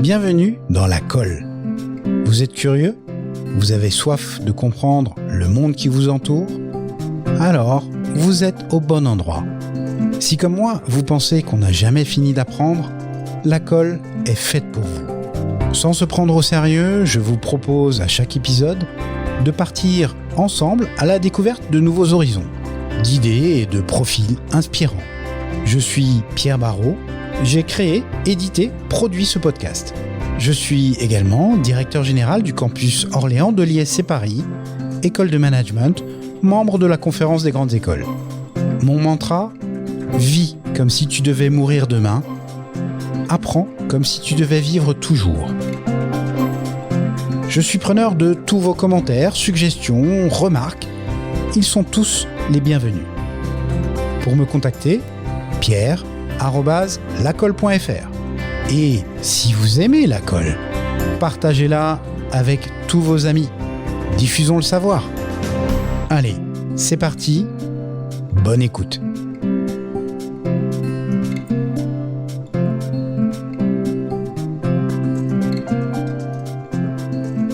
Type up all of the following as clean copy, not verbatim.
Bienvenue dans la colle. Vous êtes curieux ? Vous avez soif de comprendre le monde qui vous entoure ? Alors, vous êtes au bon endroit. Si comme moi, vous pensez qu'on n'a jamais fini d'apprendre, la colle est faite pour vous. Sans se prendre au sérieux, je vous propose à chaque épisode de partir ensemble à la découverte de nouveaux horizons, d'idées et de profils inspirants. Je suis Pierre Barrault, j'ai créé, édité, produit ce podcast. Je suis également directeur général du campus Orléans de l'ISC Paris, école de management, membre de la conférence des grandes écoles. Mon mantra ? Vis comme si tu devais mourir demain, apprends comme si tu devais vivre toujours. Je suis preneur de tous vos commentaires, suggestions, remarques. Ils sont tous les bienvenus. Pour me contacter, pierre@lacolle.fr. Et si vous aimez la colle, partagez-la avec tous vos amis. Diffusons le savoir. Allez, c'est parti. Bonne écoute.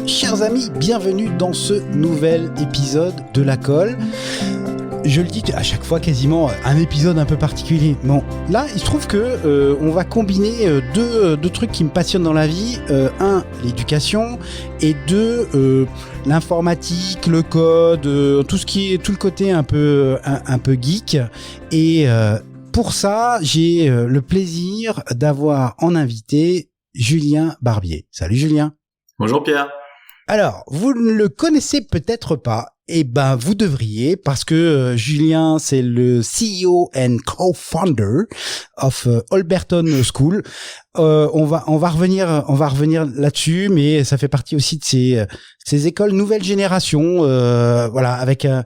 Chers amis, bienvenue dans ce nouvel épisode de la colle. Je le dis à chaque fois quasiment, un épisode un peu particulier. Bon, là, il se trouve que on va combiner deux trucs qui me passionnent dans la vie. Un, l'éducation, et deux, l'informatique, le code, tout le côté un peu geek. Et pour ça, j'ai le plaisir d'avoir en invité Julien Barbier. Salut Julien. Bonjour Pierre. Alors, vous ne le connaissez peut-être pas. Eh ben, vous devriez, parce que Julien, c'est le CEO and co-founder of Holberton School. On va revenir là-dessus, mais ça fait partie aussi de ces écoles nouvelle génération, voilà, avec un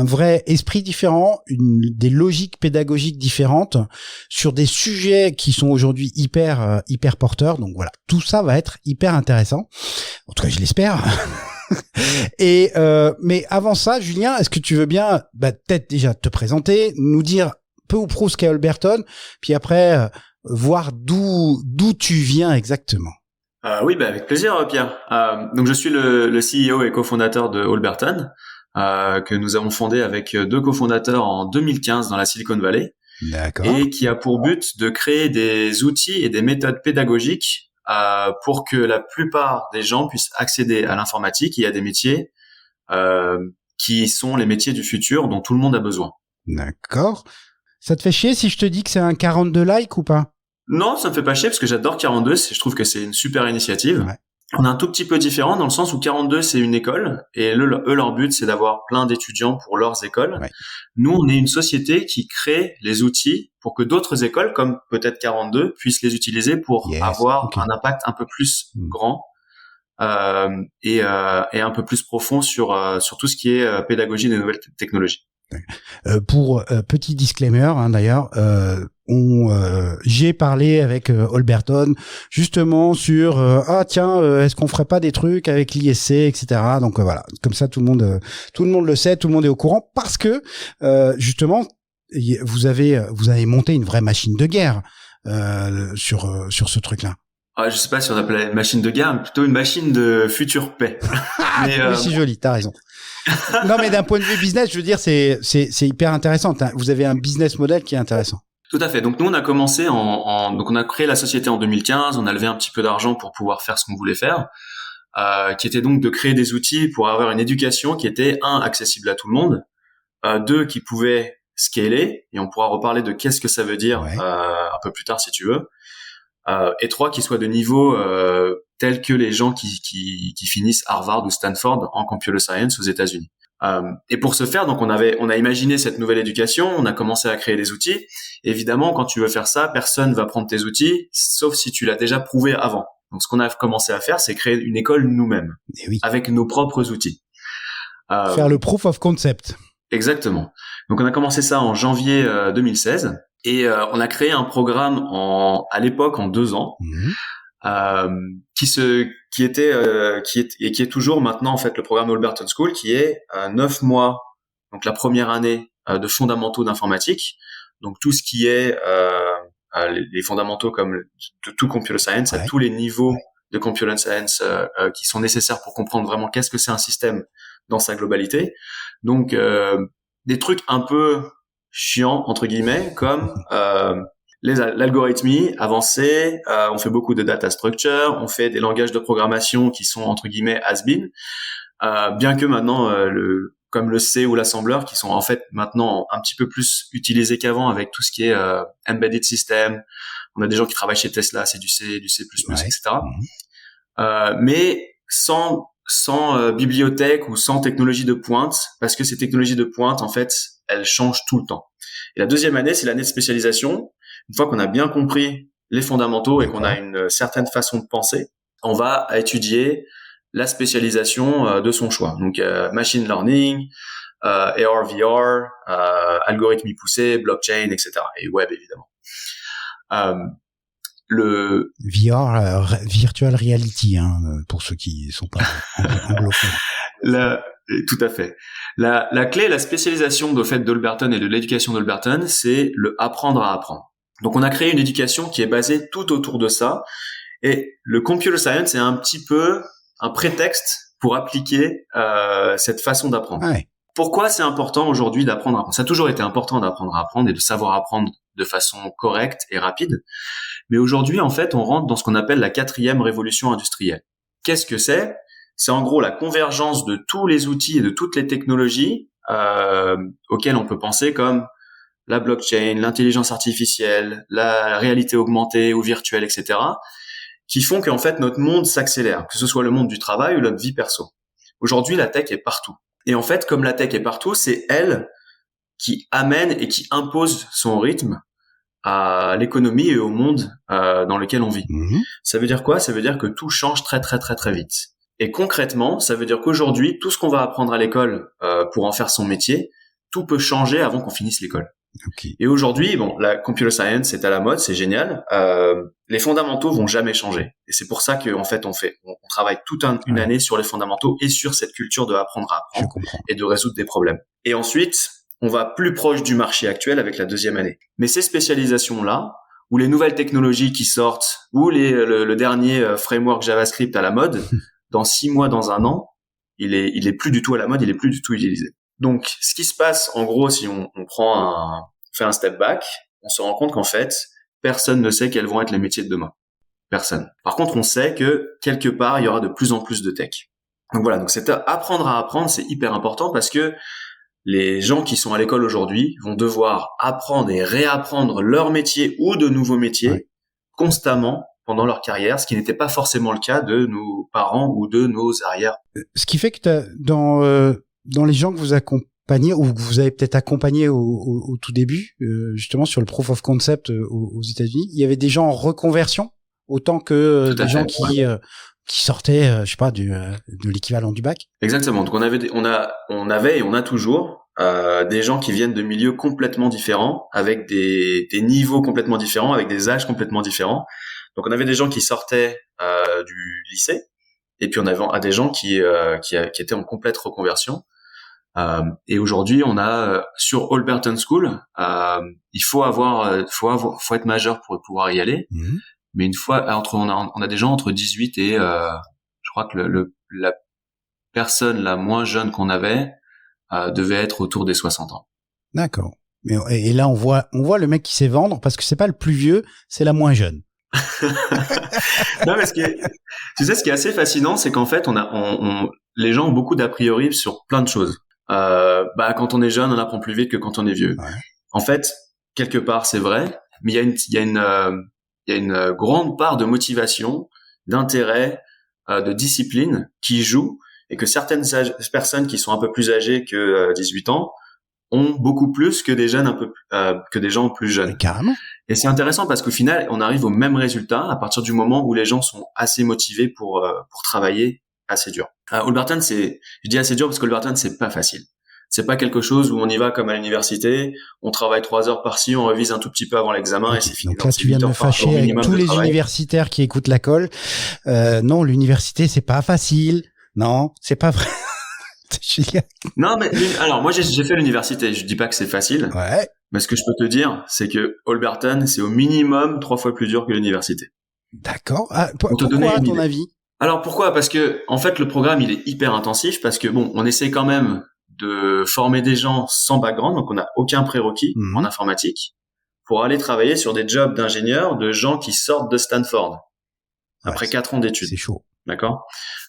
vrai esprit différent, des logiques pédagogiques différentes sur des sujets qui sont aujourd'hui hyper porteurs. Donc voilà, tout ça va être hyper intéressant. En tout cas, je l'espère. Et mais avant ça, Julien, est-ce que tu veux bien peut-être déjà te présenter, nous dire peu ou prou ce qu'est Holberton, puis après voir d'où tu viens exactement. Oui, avec plaisir Pierre. Donc je suis le CEO et cofondateur de Holberton, que nous avons fondé avec deux cofondateurs en 2015 dans la Silicon Valley. D'accord. Et qui a pour but de créer des outils et des méthodes pédagogiques pour que la plupart des gens puissent accéder à l'informatique et à des métiers qui sont les métiers du futur dont tout le monde a besoin. D'accord. Ça te fait chier si je te dis que c'est un 42 likes ou pas ? Non, ça me fait pas chier parce que j'adore 42, je trouve que c'est une super initiative. Ouais. On est un tout petit peu différent dans le sens où 42 c'est une école et eux leur but c'est d'avoir plein d'étudiants pour leurs écoles. Ouais. Nous on est une société qui crée les outils pour que d'autres écoles comme peut-être 42 puissent les utiliser pour avoir un impact un peu plus grand et un peu plus profond sur tout ce qui est pédagogie des nouvelles technologies. Pour petit disclaimer d'ailleurs, j'ai parlé avec Holberton justement sur est-ce qu'on ferait pas des trucs avec l'ISC, etc. Donc voilà, comme ça tout le monde le sait, tout le monde est au courant parce que justement vous avez monté une vraie machine de guerre sur ce truc-là. Je sais pas si on appelait machine de guerre, mais plutôt une machine de future paix. Mais oui, c'est joli, t'as raison. Non, mais d'un point de vue business, je veux dire, c'est hyper intéressant. Vous avez un business model qui est intéressant. Tout à fait. Donc nous, on a commencé donc on a créé la société en 2015. On a levé un petit peu d'argent pour pouvoir faire ce qu'on voulait faire, qui était donc de créer des outils pour avoir une éducation qui était accessible à tout le monde, deux qui pouvait scaler, et on pourra reparler de qu'est-ce que ça veut dire un peu plus tard si tu veux. Et trois qui soit de niveau tel que les gens qui finissent Harvard ou Stanford en computer science aux États-Unis. Et pour ce faire, donc on a imaginé cette nouvelle éducation, on a commencé à créer des outils. Évidemment, quand tu veux faire ça, personne va prendre tes outils, sauf si tu l'as déjà prouvé avant. Donc ce qu'on a commencé à faire, c'est créer une école nous-mêmes, avec nos propres outils. Faire le proof of concept. Exactement. Donc on a commencé ça en janvier 2016. Et on a créé un programme à l'époque en 2 ans, qui est toujours maintenant en fait le programme Holberton School, qui est 9 mois, donc la première année de fondamentaux d'informatique, donc tout ce qui est les fondamentaux comme de tout computer science, à tous les niveaux de computer science qui sont nécessaires pour comprendre vraiment qu'est-ce que c'est un système dans sa globalité. Donc des trucs un peu chiants entre guillemets comme l'algorithmie avancée, on fait beaucoup de data structure, on fait des langages de programmation qui sont entre guillemets has-been, bien que maintenant comme le C ou l'assembleur qui sont en fait maintenant un petit peu plus utilisés qu'avant avec tout ce qui est embedded system. On a des gens qui travaillent chez Tesla, c'est du C, etc. Mais sans bibliothèque ou sans technologie de pointe, parce que ces technologies de pointe, en fait, elles changent tout le temps. Et la deuxième année, c'est l'année de spécialisation. Une fois qu'on a bien compris les fondamentaux et qu'on a une certaine façon de penser, on va étudier la spécialisation de son choix. Donc, machine learning, AR, VR, algorithmie poussée, blockchain, etc. Et web, évidemment. Le VR, virtual reality, pour ceux qui sont pas anglophones. Tout à fait. La clé, la spécialisation de fait d'Holberton et de l'éducation d'Holberton, c'est le apprendre à apprendre. Donc, on a créé une éducation qui est basée tout autour de ça. Et le computer science est un petit peu un prétexte pour appliquer cette façon d'apprendre. Ouais. Pourquoi c'est important aujourd'hui d'apprendre à apprendre ? Ça a toujours été important d'apprendre à apprendre et de savoir apprendre de façon correcte et rapide. Mais aujourd'hui, en fait, on rentre dans ce qu'on appelle la 4e révolution industrielle. Qu'est-ce que c'est ? C'est en gros la convergence de tous les outils et de toutes les technologies auxquelles on peut penser comme la blockchain, l'intelligence artificielle, la réalité augmentée ou virtuelle, etc., qui font qu'en fait notre monde s'accélère, que ce soit le monde du travail ou notre vie perso. Aujourd'hui, la tech est partout. Et en fait, comme la tech est partout, c'est elle qui amène et qui impose son rythme à l'économie et au monde dans lequel on vit. Mmh. Ça veut dire quoi ? Ça veut dire que tout change très très très très vite. Et concrètement, ça veut dire qu'aujourd'hui, tout ce qu'on va apprendre à l'école pour en faire son métier, tout peut changer avant qu'on finisse l'école. Okay. Et aujourd'hui, bon, la computer science c'est à la mode, c'est génial. Les fondamentaux vont jamais changer. Et c'est pour ça que en fait, on travaille toute une année sur les fondamentaux et sur cette culture de apprendre à apprendre et de résoudre des problèmes. Et ensuite, on va plus proche du marché actuel avec la 2e année. Mais ces spécialisations-là, ou les nouvelles technologies qui sortent, ou le dernier framework JavaScript à la mode, dans 6 mois, dans 1 an, il est plus du tout à la mode, il est plus du tout utilisé. Donc, ce qui se passe, en gros, si on fait un step back, on se rend compte qu'en fait, personne ne sait quels vont être les métiers de demain. Personne. Par contre, on sait que quelque part, il y aura de plus en plus de tech. Donc voilà. Donc, apprendre à apprendre, c'est hyper important parce que les gens qui sont à l'école aujourd'hui vont devoir apprendre et réapprendre leur métier ou de nouveaux métiers constamment pendant leur carrière, ce qui n'était pas forcément le cas de nos parents ou de nos arrières. Ce qui fait que dans les gens que vous accompagnez ou que vous avez peut-être accompagné au tout début, justement sur le proof of concept aux États-Unis, il y avait des gens en reconversion autant que des gens qui sortaient, je sais pas, de l'équivalent du bac. Exactement. Donc on avait et on a toujours des gens qui viennent de milieux complètement différents, avec des niveaux complètement différents, avec des âges complètement différents. Donc on avait des gens qui sortaient du lycée, et puis on avait des gens qui étaient en complète reconversion. Et aujourd'hui, on a sur Holberton School, il faut être majeur pour pouvoir y aller. Mmh. Mais une fois on a des gens entre 18 et je crois que la personne la moins jeune qu'on avait devait être autour des 60 ans. D'accord. Et là on voit le mec qui sait vendre parce que c'est pas le plus vieux, c'est la moins jeune. Non, mais tu sais, ce qui est assez fascinant, c'est qu'en fait, les gens ont beaucoup d'a priori sur plein de choses. Quand on est jeune, on apprend plus vite que quand on est vieux. Ouais. En fait, quelque part, c'est vrai, mais il y a une grande part de motivation, d'intérêt, de discipline qui joue, et que certaines personnes qui sont un peu plus âgées que 18 ans ont beaucoup plus que des jeunes que des gens plus jeunes. Mais carrément. Et c'est intéressant parce qu'au final, on arrive au même résultat à partir du moment où les gens sont assez motivés pour travailler assez dur. Holberton, je dis assez dur parce que Holberton, c'est pas facile. C'est pas quelque chose où on y va comme à l'université, on travaille 3 heures par-ci, on révise un tout petit peu avant l'examen et c'est fini. Donc là, tu viens de me fâcher avec tous les universitaires qui écoutent la colle. Non, l'université, c'est pas facile. Non, c'est pas vrai. Non, mais alors moi j'ai fait l'université. Je dis pas que c'est facile. Ouais. Mais ce que je peux te dire, c'est que Holberton, c'est au minimum 3 fois plus dur que l'université. D'accord. Pour te donner Pourquoi, à une ton idée. avis? Alors pourquoi? Parce que en fait le programme il est hyper intensif parce que bon, on essaie quand même de former des gens sans background, donc on n'a aucun prérequis en informatique pour aller travailler sur des jobs d'ingénieurs de gens qui sortent de Stanford après 4 ans d'études. C'est chaud. D'accord?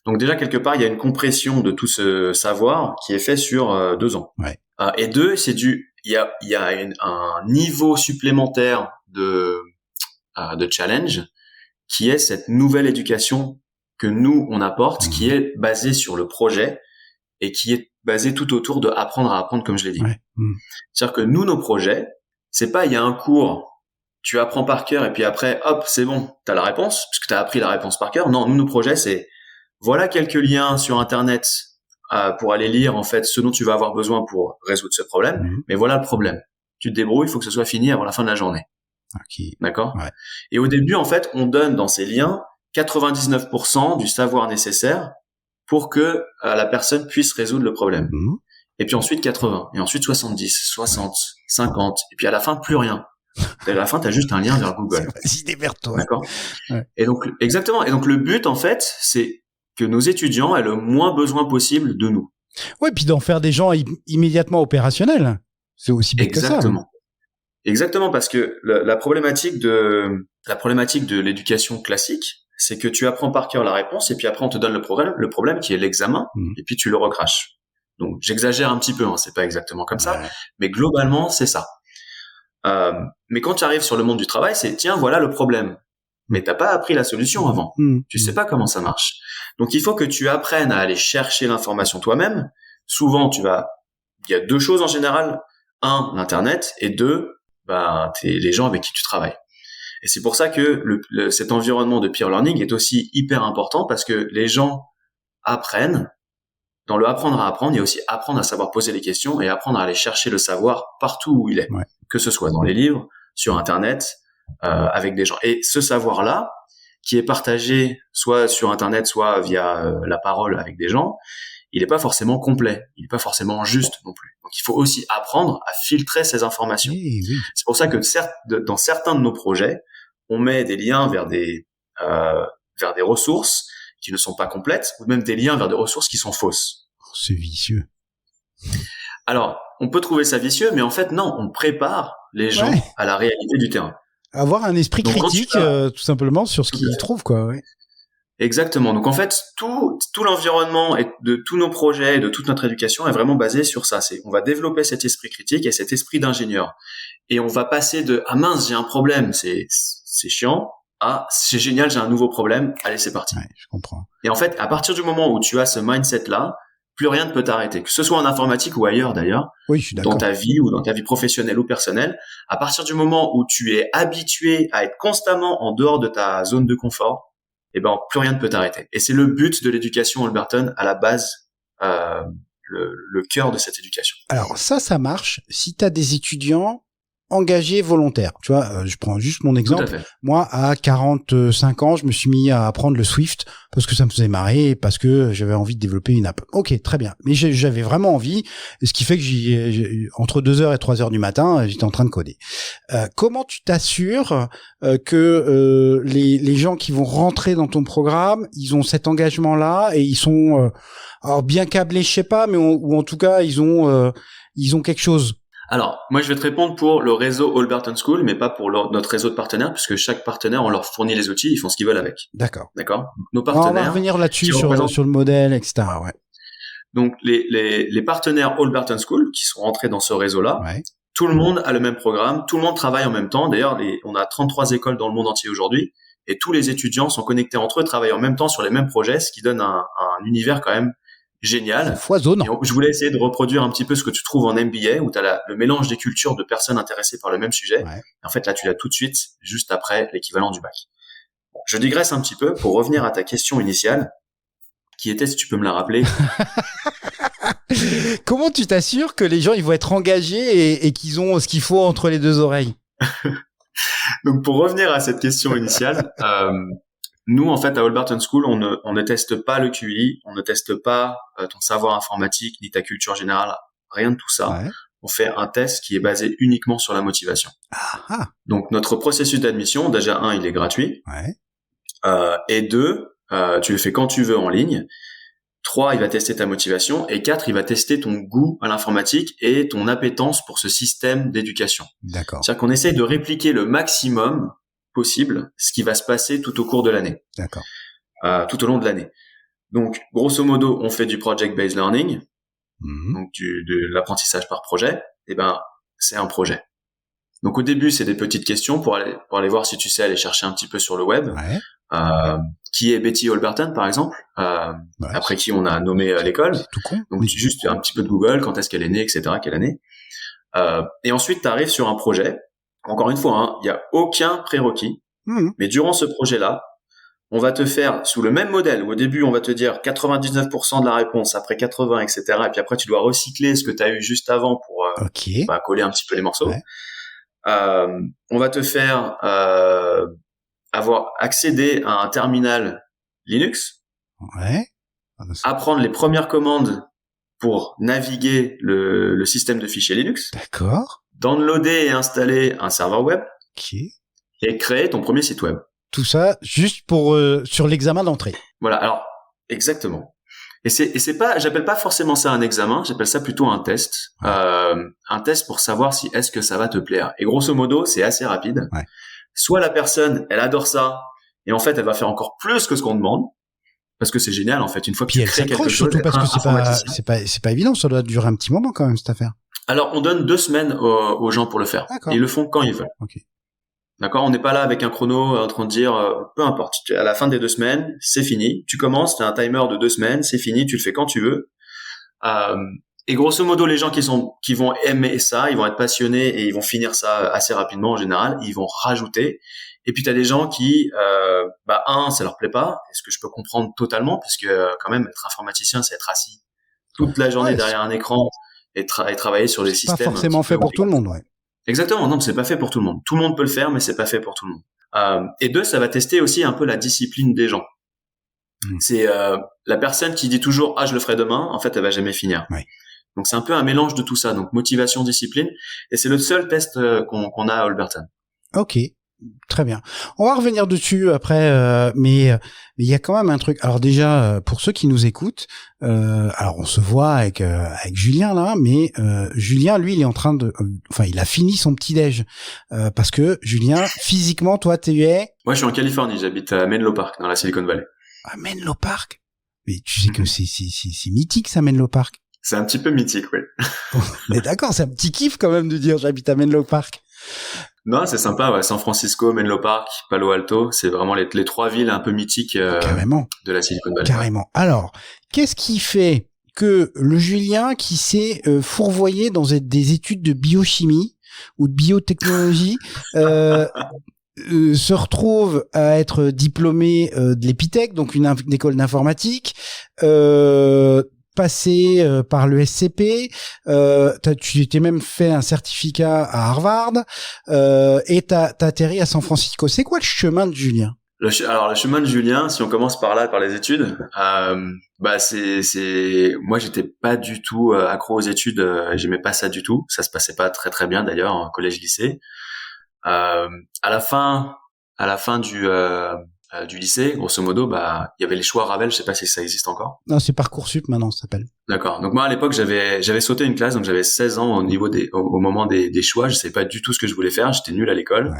Donc déjà quelque part il y a une compression de tout ce savoir qui est fait sur 2 ans. Ouais. Et deux, il y a un niveau supplémentaire de challenge qui est cette nouvelle éducation que nous on apporte, qui est basée sur le projet et qui est basée tout autour de apprendre à apprendre, comme je l'ai dit. Ouais. C'est-à-dire que nous, nos projets, c'est pas il y a un cours, tu apprends par cœur et puis après, hop, c'est bon, t'as la réponse puisque t'as appris la réponse par cœur. Non, nous, nos projets, c'est voilà quelques liens sur Internet pour aller lire en fait ce dont tu vas avoir besoin pour résoudre ce problème. Mais voilà le problème. Tu te débrouilles, il faut que ce soit fini avant la fin de la journée. Okay. D'accord. Ouais. Et au début, en fait, on donne dans ces liens 99% du savoir nécessaire pour que la personne puisse résoudre le problème. Et puis ensuite 80, et ensuite 70, 60, 50, et puis à la fin plus rien. Et à la fin, t'as juste un lien vers Google. Vas-y, démerde-toi. D'accord. Ouais. Et donc exactement. Et donc le but, en fait, c'est que nos étudiants aient le moins besoin possible de nous. Ouais, puis d'en faire des gens immédiatement opérationnels. C'est aussi bête que ça. Exactement. Exactement, parce que la problématique de l'éducation classique, c'est que tu apprends par cœur la réponse et puis après on te donne le problème qui est l'examen et puis tu le recraches. Donc j'exagère un petit peu, hein, c'est pas exactement comme ça, mais globalement c'est ça. Mais quand tu arrives sur le monde du travail, c'est tiens voilà le problème, mais t'as pas appris la solution avant, tu sais pas comment ça marche. Donc il faut que tu apprennes à aller chercher l'information toi-même. Souvent il y a 2 choses en général: 1, l'internet, et 2, les gens avec qui tu travailles. Et c'est pour ça que cet environnement de peer learning est aussi hyper important, parce que les gens apprennent. Dans le apprendre à apprendre, il y a aussi apprendre à savoir poser les questions et apprendre à aller chercher le savoir partout où il est, que ce soit dans les livres, sur Internet, avec des gens. Et ce savoir-là, qui est partagé soit sur Internet, soit via la parole avec des gens, il n'est pas forcément complet, il n'est pas forcément juste non plus. Donc il faut aussi apprendre à filtrer ces informations. Oui. C'est pour ça que dans certains de nos projets, on met des liens vers des ressources qui ne sont pas complètes, ou même des liens vers des ressources qui sont fausses. C'est vicieux. Alors, on peut trouver ça vicieux, mais en fait non, on prépare les gens à la réalité du terrain. Avoir un esprit critique, tout simplement, sur ce qu'ils trouvent, quoi. Ouais. Exactement. Donc en fait, tout l'environnement et de tous nos projets et de toute notre éducation est vraiment basé sur ça. On va développer cet esprit critique et cet esprit d'ingénieur. Et on va passer de ah mince, j'ai un problème, c'est chiant, à c'est génial, j'ai un nouveau problème, allez, c'est parti. Ouais, je comprends. Et en fait, à partir du moment où tu as ce mindset-là, plus rien ne peut t'arrêter, que ce soit en informatique ou ailleurs d'ailleurs, dans ta vie ou dans ta vie professionnelle ou personnelle. À partir du moment où tu es habitué à être constamment en dehors de ta zone de confort, plus rien ne peut t'arrêter. Et c'est le but de l'éducation Holberton à la base, le cœur de cette éducation. Alors ça marche si tu as des étudiants engagés volontaires. Tu vois, je prends juste mon exemple. Moi, à 45 ans, je me suis mis à apprendre le Swift parce que ça me faisait marrer et parce que j'avais envie de développer une app. Ok, très bien. Mais j'avais vraiment envie, ce qui fait que entre 2h et 3h du matin, j'étais en train de coder. Comment tu t'assures que les gens qui vont rentrer dans ton programme, ils ont cet engagement-là et ils sont alors bien câblés, je sais pas, mais ou en tout cas ils ont quelque chose? Alors, moi, je vais te répondre pour le réseau Holberton School, mais pas pour notre réseau de partenaires, puisque chaque partenaire, on leur fournit les outils, ils font ce qu'ils veulent avec. D'accord. Nos partenaires. On va revenir là-dessus sur le modèle, etc. Ouais. Donc, les partenaires Holberton School qui sont rentrés dans ce réseau-là, tout le monde a le même programme, tout le monde travaille en même temps. D'ailleurs, on a 33 écoles dans le monde entier aujourd'hui, et tous les étudiants sont connectés entre eux, travaillent en même temps sur les mêmes projets, ce qui donne un univers quand même génial. Foisonnant. Je voulais essayer de reproduire un petit peu ce que tu trouves en MBA, où tu as le mélange des cultures de personnes intéressées par le même sujet. Et en fait, là, tu l'as tout de suite, juste après l'équivalent du bac. Bon, je digresse un petit peu pour revenir à ta question initiale, qui était, si tu peux me la rappeler. Comment tu t'assures que les gens ils vont être engagés et qu'ils ont ce qu'il faut entre les 2 oreilles? Donc, pour revenir à cette question initiale, nous, en fait, à Holberton School, on ne teste pas le QI, on ne teste pas ton savoir informatique ni ta culture générale, rien de tout ça. on fait un test qui est basé uniquement sur la motivation. Donc notre processus d'admission, déjà il est gratuit. Et 2, tu le fais quand tu veux en ligne. 3, il va tester ta motivation. Et 4, il va tester ton goût à l'informatique et ton appétence pour ce système d'éducation. D'accord. C'est-à-dire qu'on essaye de répliquer le maximum possible ce qui va se passer tout au cours de l'année. D'accord. Tout au long de l'année. Donc, grosso modo, on fait du project-based learning, donc de l'apprentissage par projet. Et ben, c'est un projet. Donc, au début, c'est des petites questions pour aller voir si tu sais aller chercher un petit peu sur le web. Qui est Betty Holberton, par exemple, après qui on a nommé l'école. C'est tout con. Donc, juste un petit peu de Google, quand est-ce qu'elle est née, etc., quelle année. Et ensuite, tu arrives sur un projet. Encore une fois, il y a aucun prérequis. Mais durant ce projet-là, on va te faire sous le même modèle. Où au début, on va te dire 99% de la réponse, après 80, etc. Et puis après, tu dois recycler ce que tu as eu juste avant pour coller un petit peu les morceaux. On va te faire avoir accédé à un terminal Linux, apprendre les premières commandes pour naviguer le système de fichiers Linux, downloader et installer un serveur web, et créer ton premier site web. Tout ça juste pour sur l'examen d'entrée. Voilà, alors exactement. Et c'est pas, j'appelle pas forcément ça un examen, j'appelle ça plutôt un test. Un test pour savoir si est-ce que ça va te plaire. Et grosso modo, c'est assez rapide. Soit la personne, elle adore ça, et en fait, elle va faire encore plus que ce qu'on demande, parce que c'est génial, en fait, une fois que tu crées quelque chose. Surtout parce que c'est pas évident, ça doit durer un petit moment quand même, cette affaire. Alors, on donne 2 semaines aux gens pour le faire. Et ils le font quand ils veulent. D'accord, on n'est pas là avec un chrono en train de dire peu importe. À la fin des 2 semaines, c'est fini. Tu commences, t'as un timer de 2 semaines, c'est fini. Tu le fais quand tu veux. Et grosso modo, les gens qui vont aimer ça, ils vont être passionnés et ils vont finir ça assez rapidement en général. Ils vont rajouter. Et puis t'as des gens qui, ça leur plaît pas. Et ce que je peux comprendre totalement, parce que quand même être informaticien, c'est être assis toute la journée derrière un écran et travailler sur les systèmes. Pas forcément fait pour tout le monde, Exactement, non, c'est pas fait pour tout le monde. Tout le monde peut le faire, mais c'est pas fait pour tout le monde. Et 2, ça va tester aussi un peu la discipline des gens. C'est la personne qui dit toujours je le ferai demain, en fait elle va jamais finir. Donc c'est un peu un mélange de tout ça, donc motivation, discipline, et c'est le seul test qu'on a à Holberton. Ok, très bien. On va revenir dessus après, mais il y a quand même un truc. Alors déjà, pour ceux qui nous écoutent, alors on se voit avec Julien là, mais Julien, lui, il est en train de, il a fini son petit déj parce que Julien, physiquement, toi, tu es. Moi, je suis en Californie, j'habite à Menlo Park, dans la Silicon Valley. Ah, Menlo Park. Mais tu sais que c'est mythique ça, Menlo Park. C'est un petit peu mythique, oui. Mais d'accord, c'est un petit kiff quand même de dire j'habite à Menlo Park. Non, c'est sympa, San Francisco, Menlo Park, Palo Alto, c'est vraiment les 3 villes un peu mythiques de la Silicon Valley. Carrément. Alors, qu'est-ce qui fait que le Julien qui s'est fourvoyé dans des études de biochimie ou de biotechnologie se retrouve à être diplômé de l'Epitech, donc une école d'informatique, passé par le SCP, tu t'es même fait un certificat à Harvard, et t'as atterri à San Francisco. C'est quoi le chemin de Julien? Alors le chemin de Julien, si on commence par là, par les études, moi j'étais pas du tout accro aux études, j'aimais pas ça du tout. Ça se passait pas très très bien d'ailleurs en collège-lycée. À la fin du lycée, grosso modo, il y avait les choix Ravel, je sais pas si ça existe encore. Non, c'est Parcoursup maintenant, ça s'appelle. D'accord. Donc moi à l'époque, j'avais sauté une classe, donc j'avais 16 ans au moment des choix, je savais pas du tout ce que je voulais faire, j'étais nul à l'école.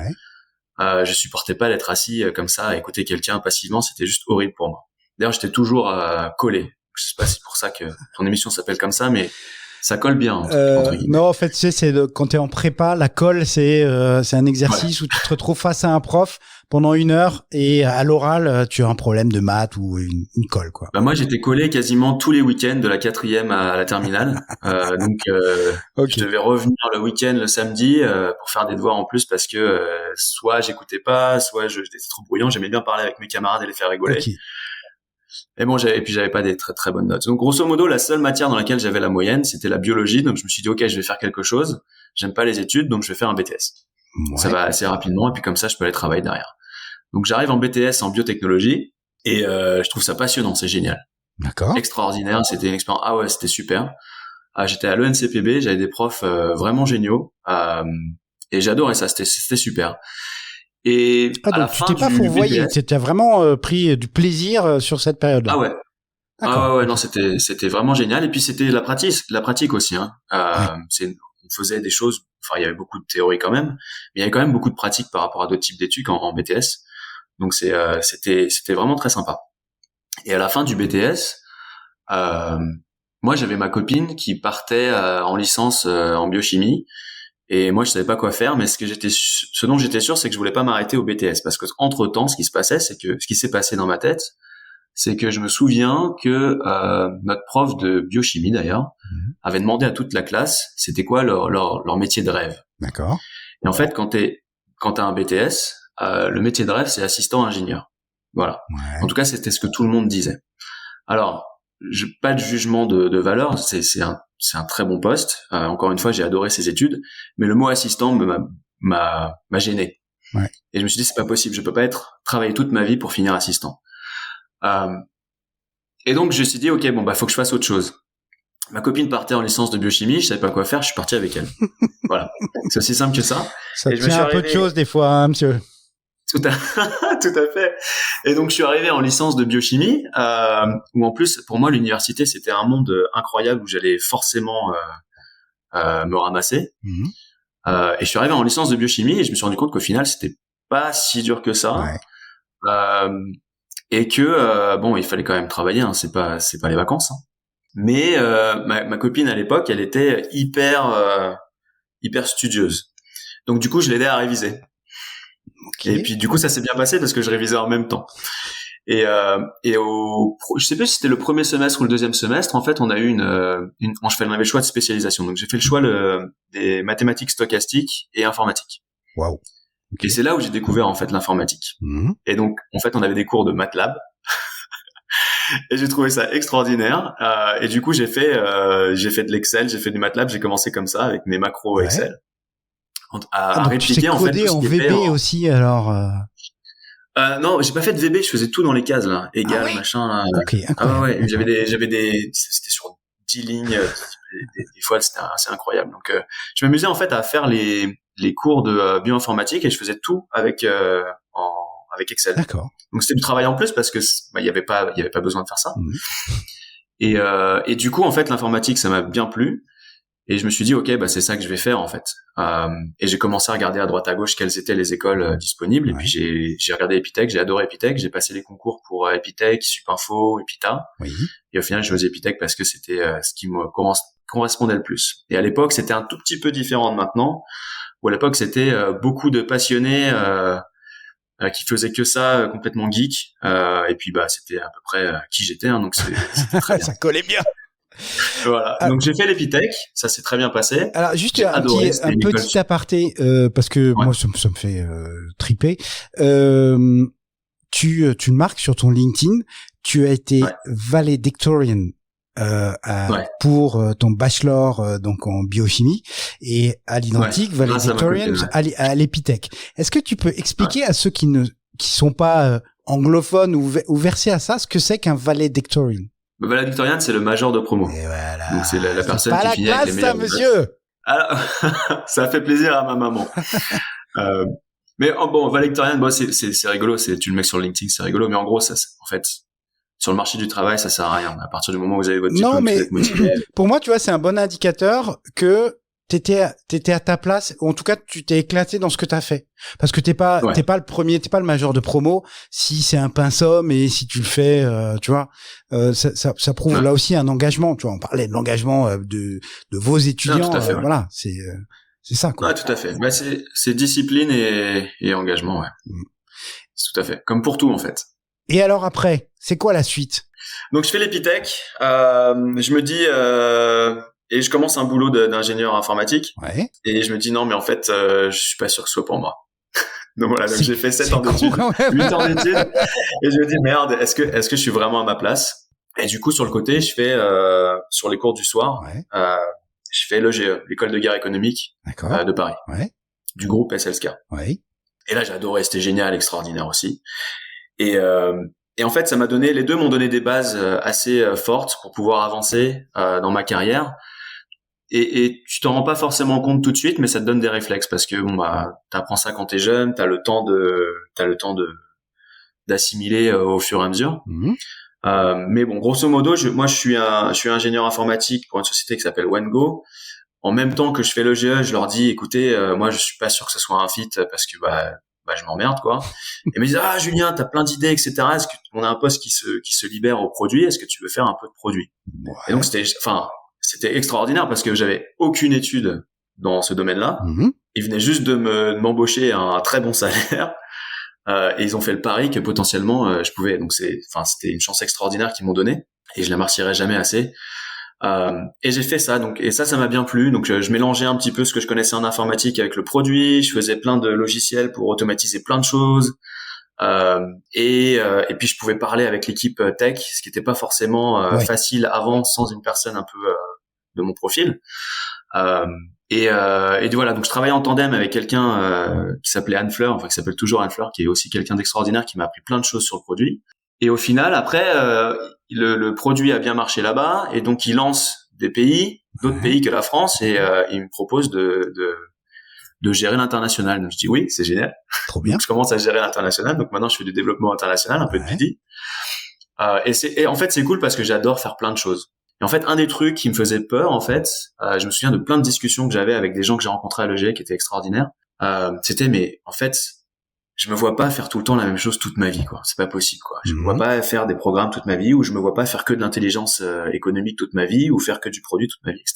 Je supportais pas d'être assis comme ça à écouter quelqu'un passivement, c'était juste horrible pour moi. D'ailleurs, j'étais toujours collé. Je sais pas si c'est pour ça que ton émission s'appelle comme ça, mais ça colle bien. Non, en fait, tu sais, quand t'es en prépa, la colle, c'est un exercice où tu te retrouves face à un prof pendant 1 heure et à l'oral, tu as un problème de maths ou une colle, quoi. Moi, j'étais collé quasiment tous les week-ends de la 4e à la terminale. Je devais revenir le week-end, le samedi, pour faire des devoirs en plus parce que soit j'écoutais pas, soit j'étais trop bruyant. J'aimais bien parler avec mes camarades et les faire rigoler. Et bon, j'avais pas des très très bonnes notes. Donc grosso modo, la seule matière dans laquelle j'avais la moyenne, c'était la biologie. Donc je me suis dit, ok, je vais faire quelque chose. J'aime pas les études, donc je vais faire un BTS. Ça va assez rapidement, et puis comme ça, je peux aller travailler derrière. Donc j'arrive en BTS en biotechnologie, et je trouve ça passionnant, c'est génial. D'accord. Extraordinaire, c'était une expérience. Ah ouais, c'était super. J'étais à l'ENCPB, j'avais des profs vraiment géniaux et j'adorais ça, c'était super. Et à la donc tu fin t'es pas du fourvoyé, BTS, tu as vraiment pris du plaisir sur cette période-là. ah ouais, D'accord. non, c'était vraiment génial. Et puis c'était la pratique aussi. Hein. On faisait des choses. Enfin, il y avait beaucoup de théorie quand même, mais il y avait quand même beaucoup de pratique par rapport à d'autres types d'études en BTS. Donc c'était vraiment très sympa. Et à la fin du BTS, moi j'avais ma copine qui partait en licence en biochimie. Et moi, je savais pas quoi faire, mais ce dont j'étais sûr, c'est que je voulais pas m'arrêter au BTS, parce que entre temps, ce qui s'est passé dans ma tête, c'est que je me souviens que notre prof de biochimie d'ailleurs avait demandé à toute la classe, c'était quoi leur métier de rêve. D'accord. Et en fait, quand t'as un BTS, le métier de rêve, c'est assistant ingénieur. Voilà. Ouais. En tout cas, c'était ce que tout le monde disait. Alors, pas de jugement de valeur, c'est un très bon poste. Encore une fois, j'ai adoré ces études, mais le mot assistant m'a gêné. Ouais. Et je me suis dit, c'est pas possible, je peux pas travailler toute ma vie pour finir assistant. Et donc, je me suis dit, ok, bon, faut que je fasse autre chose. Ma copine partait en licence de biochimie, je savais pas quoi faire, je suis parti avec elle. Voilà. C'est aussi simple que ça. Ça tient un peu de choses des fois, hein, monsieur. Tout à fait. Et donc, je suis arrivé en licence de biochimie, où en plus, pour moi, l'université, c'était un monde incroyable où j'allais forcément me ramasser. Et je suis arrivé en licence de biochimie et je me suis rendu compte qu'au final, c'était pas si dur que ça. Ouais. Et que, bon, il fallait quand même travailler, hein, c'est pas les vacances. Hein. Mais ma copine à l'époque, elle était hyper studieuse. Donc, du coup, je l'aidais à réviser. Okay. Et puis du coup ça s'est bien passé parce que je révisais en même temps. Et je sais plus si c'était le premier semestre ou le deuxième semestre, en fait on a eu on avait le choix de spécialisation. Donc j'ai fait le choix des mathématiques stochastiques et informatique. Waouh. Okay. Et c'est là où j'ai découvert en fait l'informatique. Et donc en fait on avait des cours de MATLAB. Et j'ai trouvé ça extraordinaire. Et du coup j'ai fait de l'Excel, j'ai fait du MATLAB, j'ai commencé comme ça avec mes macros Excel. Donc répliquer, tu sais coder en VB aussi, alors non, j'ai pas fait de VB, je faisais tout dans les cases là, égal, machin. Ok, incroyable. Ouais, c'était sur 10 lignes, des fois c'était assez incroyable. Donc je m'amusais en fait à faire les cours de bioinformatique et je faisais tout avec Excel. D'accord. Donc c'était du travail en plus parce que il y avait pas besoin de faire ça. Et du coup en fait l'informatique ça m'a bien plu. Et je me suis dit, ok, c'est ça que je vais faire en fait. Et j'ai commencé à regarder à droite à gauche quelles étaient les écoles disponibles. Et puis j'ai regardé Epitech, j'ai adoré Epitech. J'ai passé les concours pour Epitech, Supinfo, Epita. Oui. Et au final, je faisais Epitech parce que c'était ce qui me correspondait le plus. Et à l'époque, c'était un tout petit peu différent de maintenant. Où à l'époque, c'était beaucoup de passionnés qui faisaient que ça, complètement geek. Et puis c'était à peu près qui j'étais. Hein, donc c'était très bien. Ça collait bien. Voilà. Donc j'ai fait l'Epitech, ça s'est très bien passé. Alors juste un petit aparté parce que moi ça me fait triper. Tu le marques sur ton LinkedIn. Tu as été valedictorian pour ton bachelor donc en biochimie et à l'identique valedictorian à l'Epitech. Est-ce que tu peux expliquer à ceux qui sont pas anglophones ou versés à ça ce que c'est qu'un valedictorian? Le valedictorian, c'est le major de promo. Et voilà. Donc c'est la personne qui finit avec les meilleurs. C'est pas la classe, ça, monsieur. Alors, ça fait plaisir à ma maman. Mais bon, valedictorian, c'est rigolo. Tu le mets sur LinkedIn, c'est rigolo. Mais en gros, en fait, sur le marché du travail, ça sert à rien. À partir du moment où vous avez votre diplôme, vous êtes motivé. Pour moi, tu vois, c'est un bon indicateur que t'étais à ta place, ou en tout cas, tu t'es éclaté dans ce que t'as fait. Parce que t'es pas le premier, t'es pas le major de promo, si c'est un pinceau, et si tu le fais, tu vois, ça prouve là aussi un engagement, tu vois, on parlait de l'engagement de vos étudiants, tout à fait, voilà, c'est ça, quoi. Ouais, tout à fait. C'est discipline et engagement, ouais. C'est tout à fait. Comme pour tout, en fait. Et alors après, c'est quoi la suite? Donc, je fais l'Epitech, je me dis, et je commence un boulot d'ingénieur informatique. Ouais. Et je me dis non, mais en fait, je suis pas sûr que ce soit pour moi. Donc voilà, donc j'ai fait 7 ans d'études, 8 ans d'études, et je me dis merde, est-ce que je suis vraiment à ma place? Et du coup, sur le côté, je fais sur les cours du soir, je fais l'EGE, l'école de guerre économique de Paris, du groupe SLSK. Ouais. Et là, j'ai adoré, c'était génial, extraordinaire aussi. Et en fait, les deux m'ont donné des bases assez fortes pour pouvoir avancer dans ma carrière. et tu t'en rends pas forcément compte tout de suite, mais ça te donne des réflexes parce que bon bah t'apprends ça quand t'es jeune, t'as le temps de d'assimiler au fur et à mesure. Mais bon, grosso modo, moi je suis ingénieur informatique pour une société qui s'appelle OneGo. En même temps que je fais le GE, je leur dis écoutez, moi je suis pas sûr que ce soit un fit parce que bah je m'emmerde quoi. Et ils me disent Julien, t'as plein d'idées, etc. Est-ce que on a un poste qui se libère au produit, est-ce que tu veux faire un peu de produit? Ouais. Et donc c'était extraordinaire parce que j'avais aucune étude dans ce domaine-là. Ils venaient juste de m'embaucher à un très bon salaire. Et ils ont fait le pari que potentiellement je pouvais. Donc c'était une chance extraordinaire qu'ils m'ont donnée et je la remercierai jamais assez. Et j'ai fait ça, donc et ça m'a bien plu. Donc je mélangeais un petit peu ce que je connaissais en informatique avec le produit. Je faisais plein de logiciels pour automatiser plein de choses. Et puis je pouvais parler avec l'équipe tech, ce qui n'était pas forcément facile avant sans une personne un peu de mon profil. Et voilà, donc je travaillais en tandem avec quelqu'un qui s'appelait Anne Fleur, enfin qui s'appelle toujours Anne Fleur, qui est aussi quelqu'un d'extraordinaire qui m'a appris plein de choses sur le produit. Et au final, après, le produit a bien marché là-bas, et donc il lance d'autres pays que la France, et il me propose de gérer l'international. Donc je dis oui, c'est génial. Trop bien. Donc je commence à gérer l'international. Donc maintenant je fais du développement international, un peu de BD. Et en fait c'est cool parce que j'adore faire plein de choses. Et en fait, un des trucs qui me faisait peur, en fait, je me souviens de plein de discussions que j'avais avec des gens que j'ai rencontrés à l'EG qui étaient extraordinaires. C'était, mais en fait, je me vois pas faire tout le temps la même chose toute ma vie, quoi. C'est pas possible, quoi. Je me vois pas faire des programmes toute ma vie, ou je me vois pas faire que de l'intelligence économique toute ma vie, ou faire que du produit toute ma vie, etc.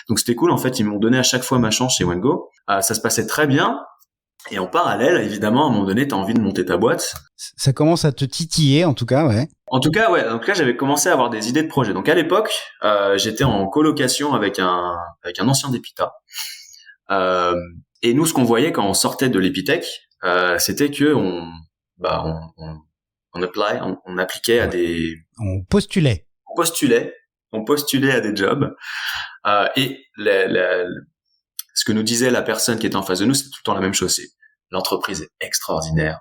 Donc c'était cool, en fait, ils m'ont donné à chaque fois ma chance chez OneGo. Ça se passait très bien. Et en parallèle, évidemment, à un moment donné, t'as envie de monter ta boîte. Ça commence à te titiller, en tout cas, ouais. En tout cas, j'avais commencé à avoir des idées de projet. Donc à l'époque, j'étais en colocation avec un ancien d'Epita. Et nous, ce qu'on voyait quand on sortait de l'Epitech, c'était que on appliquait à des... On postulait à des jobs. Et ce que nous disait la personne qui était en face de nous, c'était tout le temps la même chose. C'est l'entreprise est extraordinaire.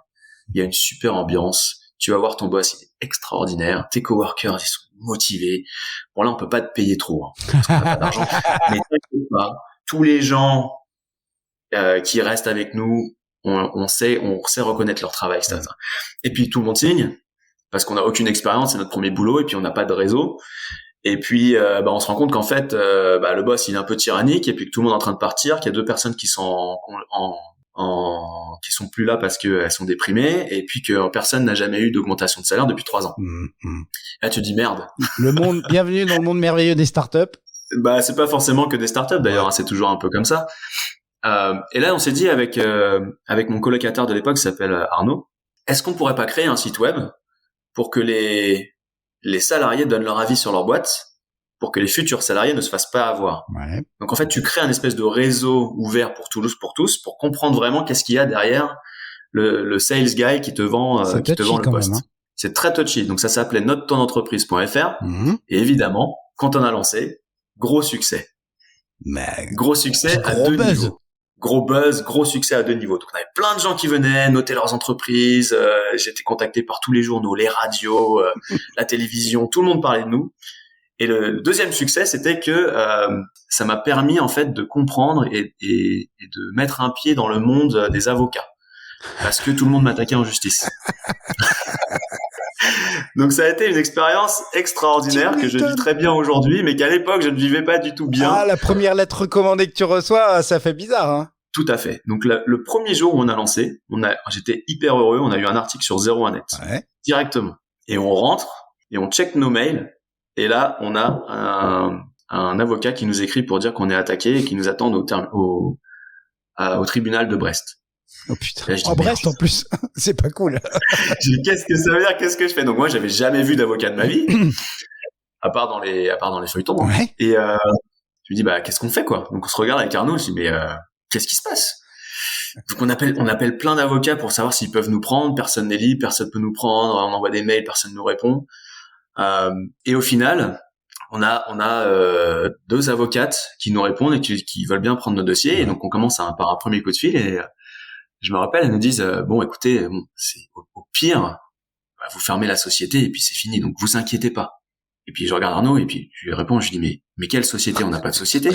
Il y a une super ambiance. Tu vas voir ton boss, il est extraordinaire. Tes coworkers, ils sont motivés. Bon, là, on peut pas te payer trop, hein, parce qu'on n'a pas d'argent. Mais t'inquiète pas. Tous les gens qui restent avec nous, on sait reconnaître leur travail, etc. Et puis, tout le monde signe, parce qu'on n'a aucune expérience, c'est notre premier boulot, et puis on n'a pas de réseau. Et puis, on se rend compte qu'en fait, le boss, il est un peu tyrannique, et puis que tout le monde est en train de partir, qu'il y a 2 personnes qui sont qui sont plus là parce que elles sont déprimées, et puis que personne n'a jamais eu d'augmentation de salaire depuis 3 ans. Là, tu te dis merde. Bienvenue dans le monde merveilleux des startups. C'est pas forcément que des startups d'ailleurs, hein, c'est toujours un peu comme ça. Et là, on s'est dit avec mon colocataire de l'époque, qui s'appelle Arnaud, est-ce qu'on pourrait pas créer un site web pour que les salariés donnent leur avis sur leur boîte, pour que les futurs salariés ne se fassent pas avoir. Ouais. Donc en fait, tu crées un espèce de réseau ouvert pour tous, pour comprendre vraiment qu'est-ce qu'il y a derrière le sales guy qui te vend le poste. Même, hein. C'est très touchy. Donc ça s'appelait notetonentreprise.fr. Et évidemment, quand on a lancé, gros succès. Gros succès à 2 niveaux. Gros buzz, gros succès à 2 niveaux. Donc on avait plein de gens qui venaient noter leurs entreprises. J'étais contacté par tous les journaux, les radios, la télévision. Tout le monde parlait de nous. Et le deuxième succès, c'était que ça m'a permis en fait de comprendre et de mettre un pied dans le monde des avocats, parce que tout le monde m'attaquait en justice. Donc ça a été une expérience extraordinaire que je vis très bien aujourd'hui, mais qu'à l'époque je ne vivais pas du tout bien. Ah, la première lettre recommandée que tu reçois, ça fait bizarre, hein. Tout à fait. Donc le premier jour où on a lancé, j'étais hyper heureux. On a eu un article sur 01net directement, et on rentre et on check nos mails. Et là, on a un avocat qui nous écrit pour dire qu'on est attaqué et qui nous attend au tribunal de Brest. Oh putain. Là, Brest en plus, c'est pas cool. Je dis, qu'est-ce que ça veut dire? Qu'est-ce que je fais? Donc moi, j'avais jamais vu d'avocat de ma vie, à part dans les feuilletons. Ouais. Et je me dis, qu'est-ce qu'on fait, quoi? Donc on se regarde avec Arnaud, je dis, mais qu'est-ce qui se passe? Donc on appelle plein d'avocats pour savoir s'ils peuvent nous prendre. Personne n'est libre, personne peut nous prendre. On envoie des mails, personne nous répond. Et au final, on a 2 avocates qui nous répondent et qui veulent bien prendre nos dossiers. Et donc on commence par un premier coup de fil, et je me rappelle, elles nous disent écoutez, c'est au pire, vous fermez la société et puis c'est fini. Donc vous inquiétez pas. Et puis je regarde Arnaud et puis je lui réponds, je lui dis mais quelle société? On n'a pas de société.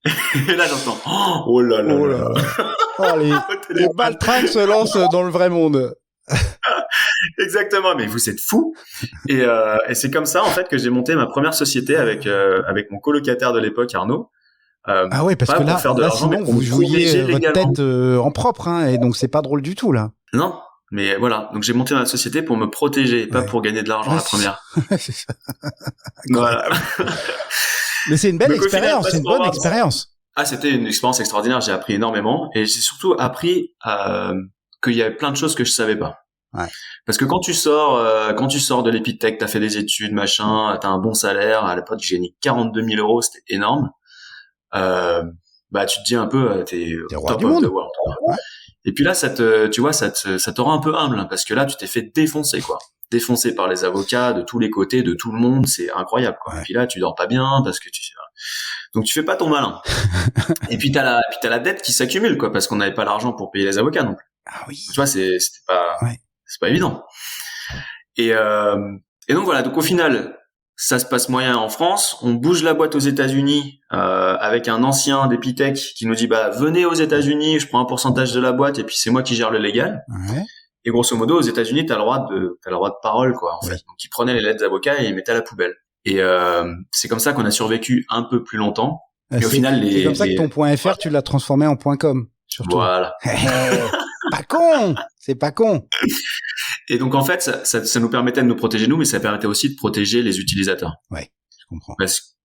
Et là j'entends oh là là, Oh là là. Oh, les baltringues se lancent dans le vrai monde. Exactement, mais vous êtes fous. Et c'est comme ça en fait que j'ai monté ma première société avec mon colocataire de l'époque, Arnaud. Ah ouais, parce que là sinon vous jouiez votre tête en propre, hein, et donc c'est pas drôle du tout là. Non, mais voilà. Donc j'ai monté ma société pour me protéger, pas pour gagner de l'argent la première. C'est ça. Voilà. Mais c'est une belle expérience, c'est une bonne expérience. Ah, c'était une expérience extraordinaire. J'ai appris énormément et j'ai surtout appris qu'il y avait plein de choses que je savais pas. Ouais. Parce que quand tu sors de l'Epitech, t'as fait des études, machin, t'as un bon salaire. À l'époque, j'ai gagné 42 000 €, c'était énorme. Bah, tu te dis un peu, t'es roi top du of monde. the world. Ouais. Et puis là, ça te rend un peu humble, hein, parce que là, tu t'es fait défoncer, quoi. Défoncé par les avocats de tous les côtés, de tout le monde, c'est incroyable, quoi. Ouais. Et puis là, tu dors pas bien parce que donc tu fais pas ton malin. Et puis t'as la dette qui s'accumule, quoi, parce qu'on n'avait pas l'argent pour payer les avocats non plus. Ah oui. Tu vois, c'est pas évident. Et donc voilà, donc au final, ça se passe moyen en France. On bouge la boîte aux États-Unis avec un ancien d'Epitech qui nous dit bah venez aux États-Unis, je prends un pourcentage de la boîte et puis c'est moi qui gère le légal. Ouais. Et grosso modo, aux États-Unis, t'as le droit de parole, quoi, en fait. Donc ils prenaient les lettres d'avocats et ils mettaient à la poubelle. Et c'est comme ça qu'on a survécu un peu plus longtemps. Et au final, c'est comme ça que ton .fr, tu l'as transformé en .com. Surtout. Voilà. Pas con, c'est pas con. Et donc en fait, ça nous permettait de nous protéger nous, mais ça permettait aussi de protéger les utilisateurs. Ouais, je comprends.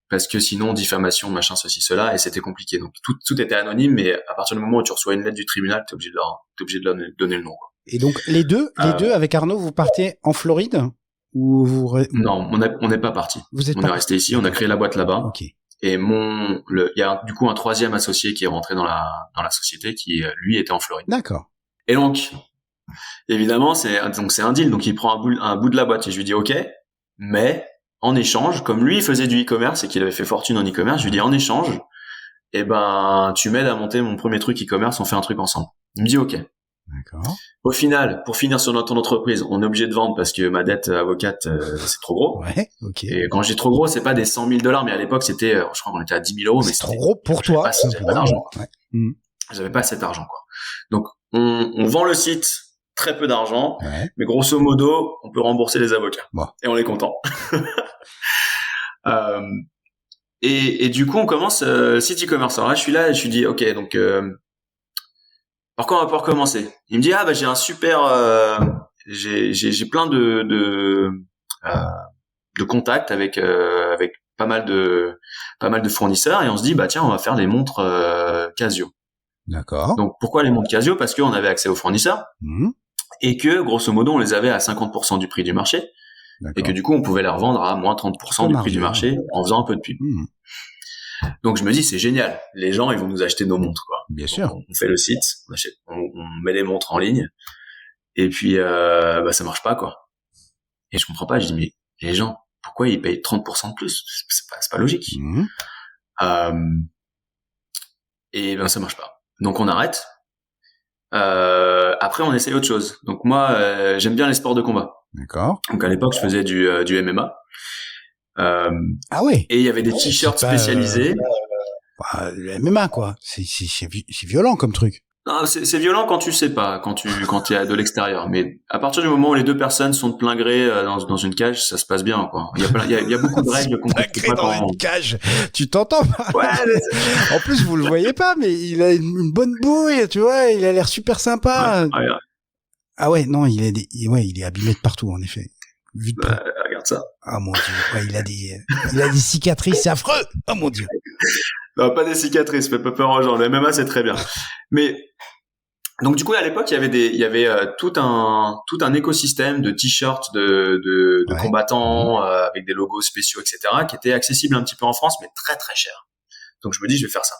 Parce que sinon, diffamation, machin, ceci, cela, et c'était compliqué. Donc tout était anonyme, mais à partir du moment où tu reçois une lettre du tribunal, t'es obligé de leur donner le nom, quoi. Et donc les deux avec Arnaud, vous partiez en Floride ou vous Non, on n'est pas parti. On est resté ici, on a créé la boîte là-bas. Ok. Et il y a du coup un troisième associé qui est rentré dans la société qui lui était en Floride. D'accord. Et donc évidemment c'est un deal, donc il prend un bout de la boîte et je lui dis OK, mais en échange, comme lui il faisait du e-commerce et qu'il avait fait fortune en e-commerce, je lui dis en échange, eh ben tu m'aides à monter mon premier truc e-commerce, on fait un truc ensemble. Il me dit OK. D'accord. Au final, pour finir sur notre entreprise, on est obligé de vendre parce que ma dette avocate, c'est trop gros. Ouais, ok. Et quand je dis trop gros, c'est pas des 100 000 $, mais à l'époque, c'était, je crois qu'on était à 10 000 €. Mais c'est trop gros pour toi. J'avais pas d'argent. Ouais. J'avais pas cet argent, quoi. Donc, on vend le site, très peu d'argent, mais grosso modo, on peut rembourser les avocats. Bon. Et on est content. Et du coup, on commence site e-commerce. Alors là, je suis là et je lui dis, OK, donc par quoi on va pouvoir commencer? Il me dit j'ai un super j'ai plein de contacts avec pas mal de fournisseurs et on se dit tiens, on va faire les montres Casio. D'accord. Donc pourquoi les montres Casio? Parce qu'on avait accès aux fournisseurs et que grosso modo on les avait à 50% du prix du marché. D'accord. Et que du coup on pouvait les revendre à moins 30% du prix du marché en faisant un peu de pub. Donc je me dis c'est génial, les gens ils vont nous acheter nos montres, quoi. Bien sûr. On fait le site, on met les montres en ligne et puis ça marche pas, quoi. Et je comprends pas, je dis mais les gens pourquoi ils payent 30% de plus? C'est pas logique. Et ça marche pas. Donc on arrête. Après on essaye autre chose. Donc moi j'aime bien les sports de combat. D'accord. Donc à l'époque je faisais du MMA. Ah ouais. Et il y a des t-shirts spécialisés. Le MMA, quoi. C'est violent comme truc. Non, c'est violent quand tu sais pas, quand tu es de l'extérieur. Mais à partir du moment où les deux personnes sont de plein gré dans une cage, ça se passe bien, quoi. Il y a beaucoup de règles qu'on comprend pas dans une cage. Tu t'entends pas. Ouais. En plus, vous le voyez pas, mais il a une bonne bouille, tu vois. Il a l'air super sympa. Ouais. Ah ouais, non, il est abîmé de partout, en effet. Regarde ça. Ah mon dieu. Ouais, il a des cicatrices, c'est affreux. Oh mon dieu. Non, pas des cicatrices, fais pas peur aux gens. Le MMA, c'est très bien. Mais donc du coup, à l'époque, il y avait tout un écosystème de t-shirts de combattants avec des logos spéciaux, etc., qui était accessible un petit peu en France, mais très très cher. Donc je me dis, je vais faire ça.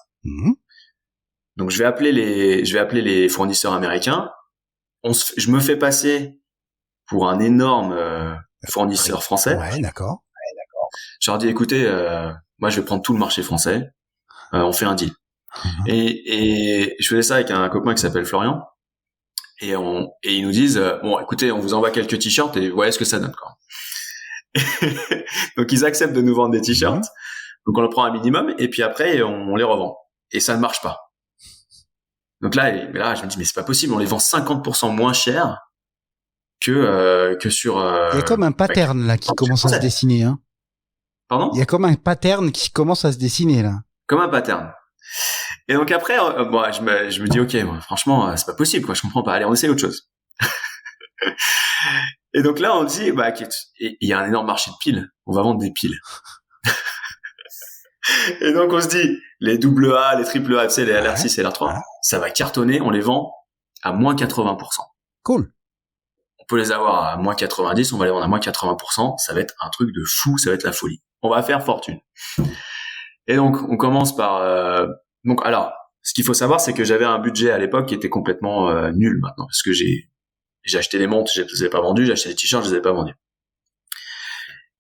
Donc je vais appeler les fournisseurs américains. Je me fais passer pour un énorme fournisseur français. Ouais, d'accord. Je leur dis, écoutez, moi je vais prendre tout le marché français. On fait un deal. Et je faisais ça avec un copain qui s'appelle Florian. Et ils nous disent, bon, écoutez, on vous envoie quelques t-shirts et voyez ce que ça donne, quoi. Donc ils acceptent de nous vendre des t-shirts. Donc on le prend un minimum et puis après on les revend. Et ça ne marche pas. Donc là je me dis mais c'est pas possible, on les vend 50% moins cher que sur. Il y a comme un pattern là qui commence à se dessiner, hein. Pardon ? Il y a comme un pattern qui commence à se dessiner là. Comme un pattern. Et donc après, je me dis ok, moi, franchement, c'est pas possible, quoi. Je comprends pas. Allez, on essaie autre chose. Et donc là, on dit, il y a un énorme marché de piles. On va vendre des piles. Et donc on se dit, les AA, les AAA, tu sais, les LR6 et LR3, ça va cartonner. On les vend à moins 80%. Cool. On peut les avoir à moins 90, on va les vendre à moins 80%. Ça va être un truc de fou, ça va être la folie. On va faire fortune. Et donc on commence par. Donc alors, ce qu'il faut savoir, c'est que j'avais un budget à l'époque qui était complètement nul maintenant, parce que j'ai acheté les montres, je les ai pas vendues, j'ai acheté les t-shirts, je les ai pas vendus.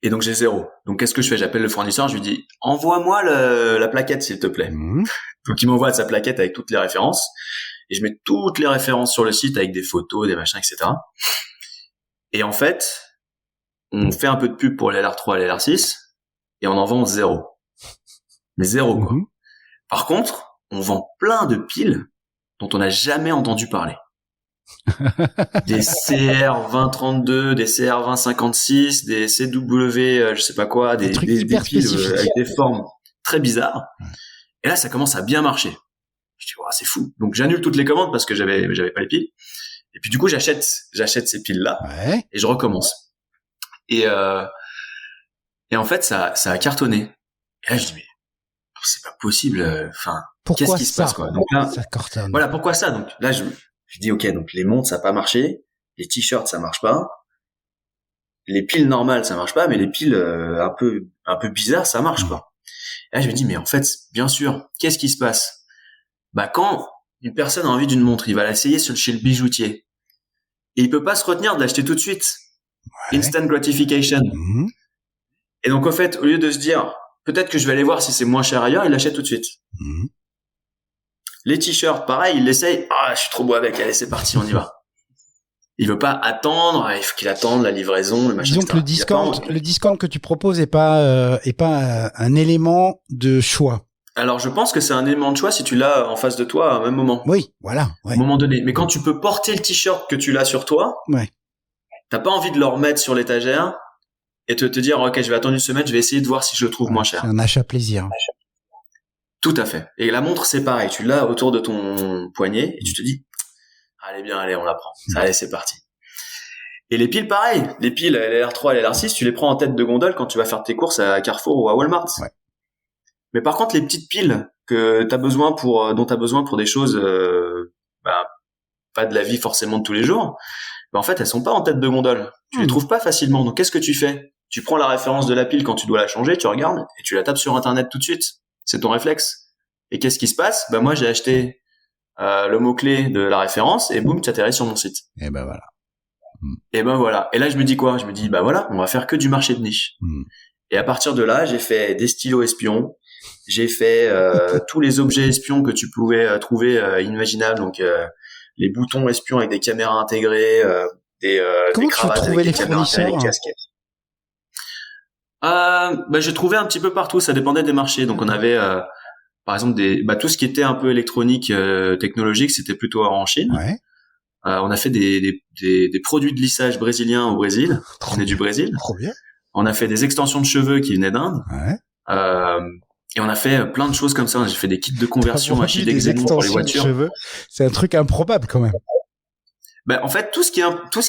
Et donc j'ai 0. Donc qu'est-ce que je fais ? J'appelle le fournisseur, je lui dis envoie-moi la plaquette s'il te plaît. Donc il m'envoie sa plaquette avec toutes les références, et je mets toutes les références sur le site avec des photos, des machins, etc. Et en fait, on fait un peu de pub pour les LR3 et les LR6, et on en vend 0. Mais 0 quoi. Par contre, on vend plein de piles dont on n'a jamais entendu parler. Des CR2032, des CR2056, des CW, je sais pas quoi, des piles avec des formes très bizarres. Et là, ça commence à bien marcher. Je dis, oh, c'est fou. Donc, j'annule toutes les commandes parce que j'avais pas les piles. Et puis, du coup, j'achète ces piles-là et je recommence. Et en fait, ça a cartonné. Et là, je dis, mais c'est pas possible. Enfin, qu'est-ce qui se passe, quoi? Donc là, ça cartonne. Voilà, pourquoi ça? Donc là, je dis, ok, donc les montres, ça a pas marché. Les t-shirts, ça marche pas. Les piles normales, ça marche pas, mais les piles un peu bizarres, ça marche, quoi. Et là, je me dis, mais en fait, bien sûr, qu'est-ce qui se passe? Quand une personne a envie d'une montre, il va l'essayer chez le bijoutier. Et il peut pas se retenir de l'acheter tout de suite. Instant gratification. Et donc, en fait, au lieu de se dire, peut-être que je vais aller voir si c'est moins cher ailleurs, il l'achète tout de suite. Les t-shirts, pareil, il l'essaye. Ah, je suis trop beau avec. Allez, c'est parti, on y va. Il veut pas attendre. Il faut qu'il attende la livraison, le machin. Disons que le discount que tu proposes est pas un élément de choix. Alors, je pense que c'est un élément de choix si tu l'as en face de toi à un même moment. Oui, voilà. À un moment donné. Mais quand tu peux porter le t-shirt que tu l'as sur toi, t'as pas envie de le remettre sur l'étagère et te dire, ok, je vais attendre une semaine, je vais essayer de voir si je le trouve moins cher. C'est un achat plaisir. Tout à fait. Et la montre, c'est pareil. Tu l'as autour de ton poignet et tu te dis, allez, on la prend. Allez, c'est parti. Et les piles, pareil. Les piles, les LR3 et les LR6, tu les prends en tête de gondole quand tu vas faire tes courses à Carrefour ou à Walmart. Mais par contre, les petites piles dont t'as besoin pour des choses, pas de la vie forcément de tous les jours, en fait, elles sont pas en tête de gondole. Tu les trouves pas facilement. Donc, qu'est-ce que tu fais? Tu prends la référence de la pile quand tu dois la changer, tu regardes et tu la tapes sur Internet tout de suite. C'est ton réflexe. Et qu'est-ce qui se passe? Moi, j'ai acheté le mot-clé de la référence et boum, tu atterris sur mon site. Et voilà. Et voilà. Et là, je me dis quoi? Je me dis, voilà, on va faire que du marché de niche. Et à partir de là, j'ai fait des stylos espions. J'ai fait tous les objets espions que tu pouvais trouver inimaginables. Donc, les boutons espions avec des caméras intégrées, des cravates avec des caméras intégrées, des casquettes. J'ai trouvé un petit peu partout, ça dépendait des marchés. Donc on avait par exemple tout ce qui était un peu électronique, technologique, c'était plutôt en Chine. On a fait des produits de lissage brésiliens au Brésil, qui venaient du Brésil. Trop bien. On a fait des extensions de cheveux qui venaient d'Inde. Et on a fait plein de choses comme ça. J'ai fait des kits de conversion à Chine pour les voitures. De cheveux. C'est un truc improbable quand même. En fait, tout ce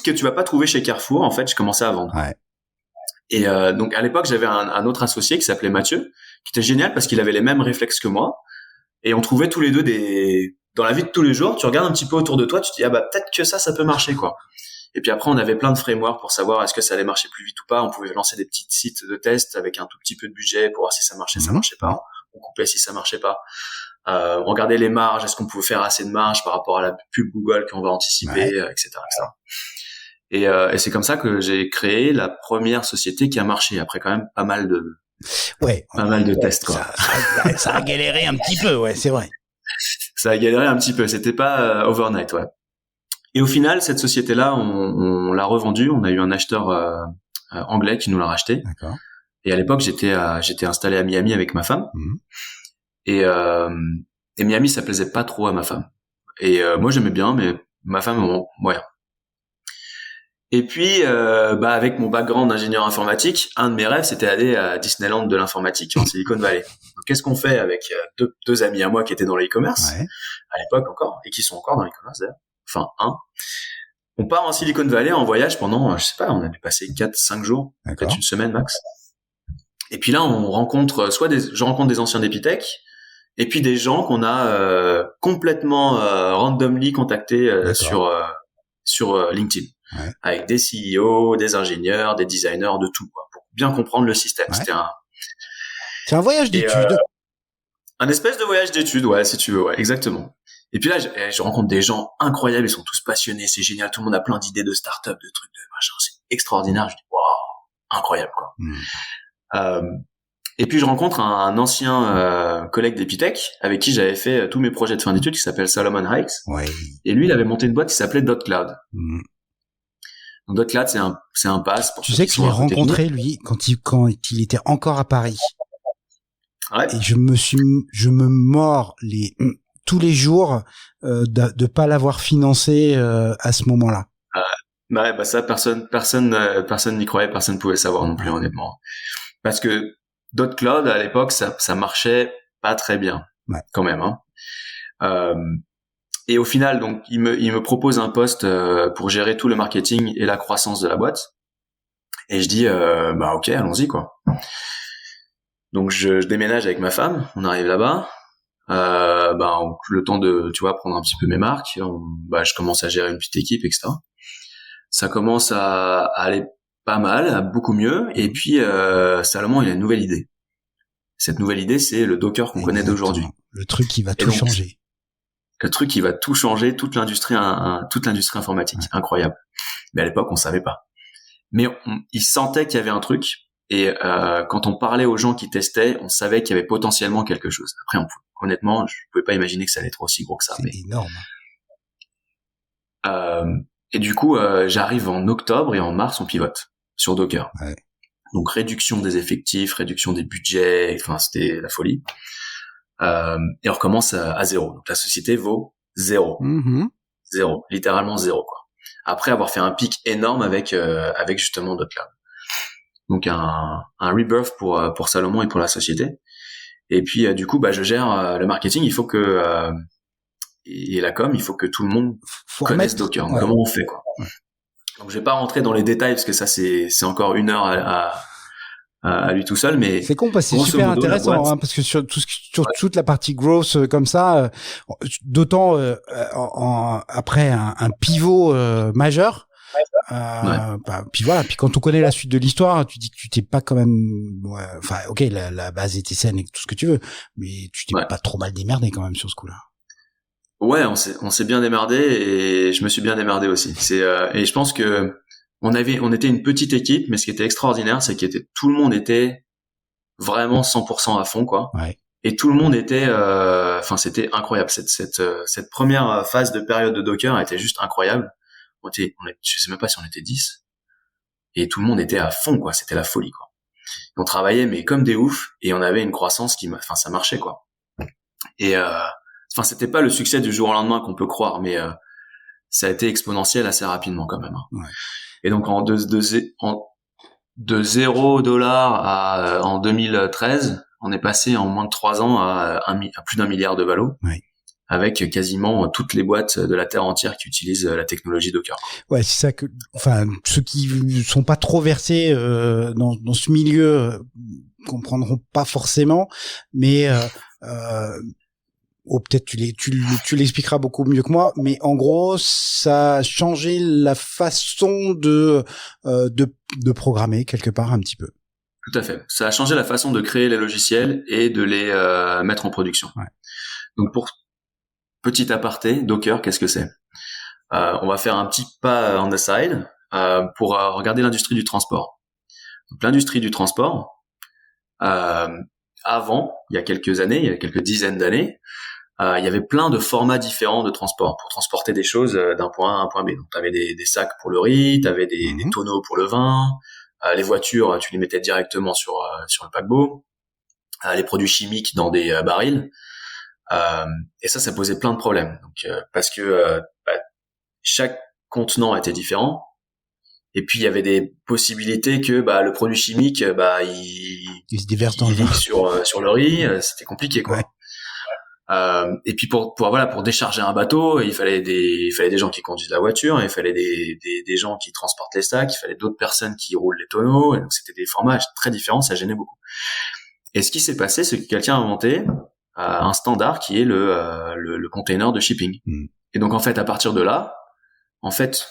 que tu vas pas trouver chez Carrefour, en fait, je commençais à vendre. Et donc à l'époque, j'avais un autre associé qui s'appelait Mathieu, qui était génial parce qu'il avait les mêmes réflexes que moi. Et on trouvait tous les deux dans la vie de tous les jours, tu regardes un petit peu autour de toi, tu te dis peut-être que ça peut marcher, quoi. Et puis après, on avait plein de frameworks pour savoir est-ce que ça allait marcher plus vite ou pas. On pouvait lancer des petits sites de test avec un tout petit peu de budget pour voir si ça marchait, ça marchait pas. On coupait si ça marchait pas. On regardait les marges, est-ce qu'on pouvait faire assez de marge par rapport à la pub Google qu'on va anticiper, etc., etc. Et c'est comme ça que j'ai créé la première société qui a marché après quand même pas mal de tests, quoi. Ça a galéré un petit peu, c'est vrai. Ça a galéré un petit peu. C'était pas overnight, Et au final, cette société-là, on l'a revendue. On a eu un acheteur anglais qui nous l'a racheté. D'accord. Et à l'époque, j'étais installé à Miami avec ma femme. Et Miami, ça plaisait pas trop à ma femme. Et moi, j'aimais bien, mais ma femme, moyen. Et puis, avec mon background d'ingénieur informatique, un de mes rêves, c'était aller à Disneyland de l'informatique en Silicon Valley. Donc, qu'est-ce qu'on fait avec deux amis à moi qui étaient dans l'e-commerce, à l'époque encore, et qui sont encore dans l'e-commerce d'ailleurs. Enfin, on part en Silicon Valley en voyage pendant, je sais pas, on a dû passer 4-5 jours, peut-être une semaine max. Et puis là, je rencontre des anciens d'Epitech, et puis des gens qu'on a complètement randomly contactés sur LinkedIn. Ouais. Avec des CEO, des ingénieurs, des designers, de tout, quoi, pour bien comprendre le système. Ouais. C'est un voyage d'études. Un espèce de voyage d'études, ouais, si tu veux, ouais, exactement. Et puis là, je rencontre des gens incroyables, ils sont tous passionnés, c'est génial, tout le monde a plein d'idées de start-up, de trucs, de machin, c'est extraordinaire. Je dis, waouh, incroyable, quoi. Et puis je rencontre un ancien collègue d'Epitech avec qui j'avais fait tous mes projets de fin d'études, qui s'appelle Solomon Hikes. Ouais. Et lui, il avait monté une boîte qui s'appelait .cloud. Donc .cloud, c'est un pass pour. Tu sais que je l'ai rencontré lui quand il était encore à Paris. Ouais. Et je me mords tous les jours de pas l'avoir financé à ce moment-là. Ouais, ça personne n'y croyait, personne ne pouvait savoir non plus, honnêtement. Parce que .cloud à l'époque ça marchait pas très bien, quand même, hein. Et au final, donc il me propose un poste pour gérer tout le marketing et la croissance de la boîte. Et je dis ok, allons-y, quoi. Donc je déménage avec ma femme, on arrive là-bas. Le temps de, tu vois, prendre un petit peu mes marques, je commence à gérer une petite équipe, etc. Ça commence à aller pas mal, beaucoup mieux. Et puis Salomon, il a une nouvelle idée. Cette nouvelle idée, c'est le Docker qu'on connaît d'aujourd'hui. Le truc qui va tout changer. Le truc qui va tout changer, toute l'industrie informatique. Ouais. Incroyable. Mais à l'époque, on savait pas. Mais il sentait qu'il y avait un truc. Et quand on parlait aux gens qui testaient, on savait qu'il y avait potentiellement quelque chose. Après, honnêtement, je pouvais pas imaginer que ça allait être aussi gros que ça. C'est énorme. Et du coup, j'arrive en octobre et en mars, on pivote sur Docker. Ouais. Donc réduction des effectifs, réduction des budgets, enfin c'était la folie. Et on recommence à zéro. Donc la société vaut zéro. Zéro, littéralement zéro, quoi. Après avoir fait un pic énorme avec justement .cloud. Donc un rebirth pour Salomon et pour la société. Et puis du coup, je gère le marketing, il faut que et la com, il faut que tout le monde connaisse Docker. Donc, comment on fait, quoi. Ouais. Donc je vais pas rentrer dans les détails parce que ça c'est encore une heure à lui tout seul, mais c'est con parce que c'est super intéressant, parce que sur toute la partie growth comme ça, d'autant après un pivot majeur. Puis voilà, puis quand on connaît la suite de l'histoire, tu dis que tu t'es pas quand même, ok, la base était saine et tout ce que tu veux, mais tu t'es pas trop mal démerdé quand même sur ce coup-là. Ouais, on s'est bien démerdé et je me suis bien démerdé aussi. Et je pense que on était une petite équipe, mais ce qui était extraordinaire, c'est tout le monde était vraiment 100% à fond, quoi. Ouais. Et tout le monde était, c'était incroyable. Cette première phase de période de Docker était juste incroyable. Je sais même pas si on était 10. Et tout le monde était à fond, quoi. C'était la folie, quoi. On travaillait, mais comme des oufs, et on avait une croissance ça marchait, quoi. Et, c'était pas le succès du jour au lendemain qu'on peut croire, mais ça a été exponentiel assez rapidement quand même. Ouais. Et donc de $0 en 2013, on est passé en moins de 3 ans à plus d'1 milliard de valo, avec quasiment toutes les boîtes de la terre entière qui utilisent la technologie Docker. Ouais, c'est ça que, ceux qui sont pas trop versés dans ce milieu comprendront pas forcément, mais peut-être tu l'expliqueras beaucoup mieux que moi, mais en gros, ça a changé la façon de programmer quelque part un petit peu. Tout à fait. Ça a changé la façon de créer les logiciels et de les mettre en production. Ouais. Donc pour petit aparté, Docker, qu'est-ce que c'est ? On va faire un petit pas on the side pour regarder l'industrie du transport. Donc l'industrie du transport, avant, il y a quelques dizaines d'années, il y avait plein de formats différents de transport pour transporter des choses d'un point A à un point B. Donc, tu avais des sacs pour le riz, tu avais des tonneaux pour le vin, les voitures, tu les mettais directement sur le paquebot, les produits chimiques dans des barils. Et ça posait plein de problèmes. Donc, parce que chaque contenant était différent. Et puis il y avait des possibilités que le produit chimique il se déverse dans le vin sur le riz, c'était compliqué quoi. Ouais. Et puis pour décharger un bateau, il fallait des gens qui conduisent la voiture, il fallait des gens qui transportent les sacs, il fallait d'autres personnes qui roulent les tonneaux, et donc c'était des formats très différents, ça gênait beaucoup. Et ce qui s'est passé, c'est que quelqu'un a inventé un standard qui est le container de shipping. Et donc en fait à partir de là, en fait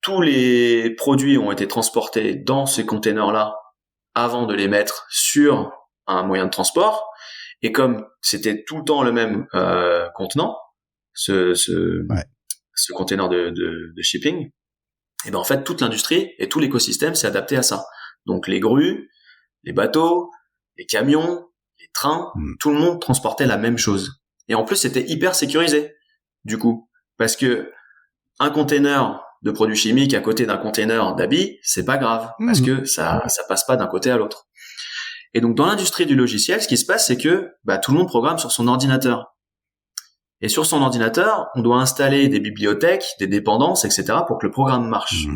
tous les produits ont été transportés dans ces containers-là avant de les mettre sur un moyen de transport. Et comme c'était tout le temps le même contenant, ce container de shipping, et ben en fait toute l'industrie et tout l'écosystème s'est adapté à ça. Donc les grues, les bateaux, les camions, les trains, tout le monde transportait la même chose. Et en plus c'était hyper sécurisé du coup, parce que un container de produits chimiques à côté d'un container d'habits, c'est pas grave, parce que ça passe pas d'un côté à l'autre. Et donc, dans l'industrie du logiciel, ce qui se passe, c'est que tout le monde programme sur son ordinateur. Et sur son ordinateur, on doit installer des bibliothèques, des dépendances, etc. pour que le programme marche.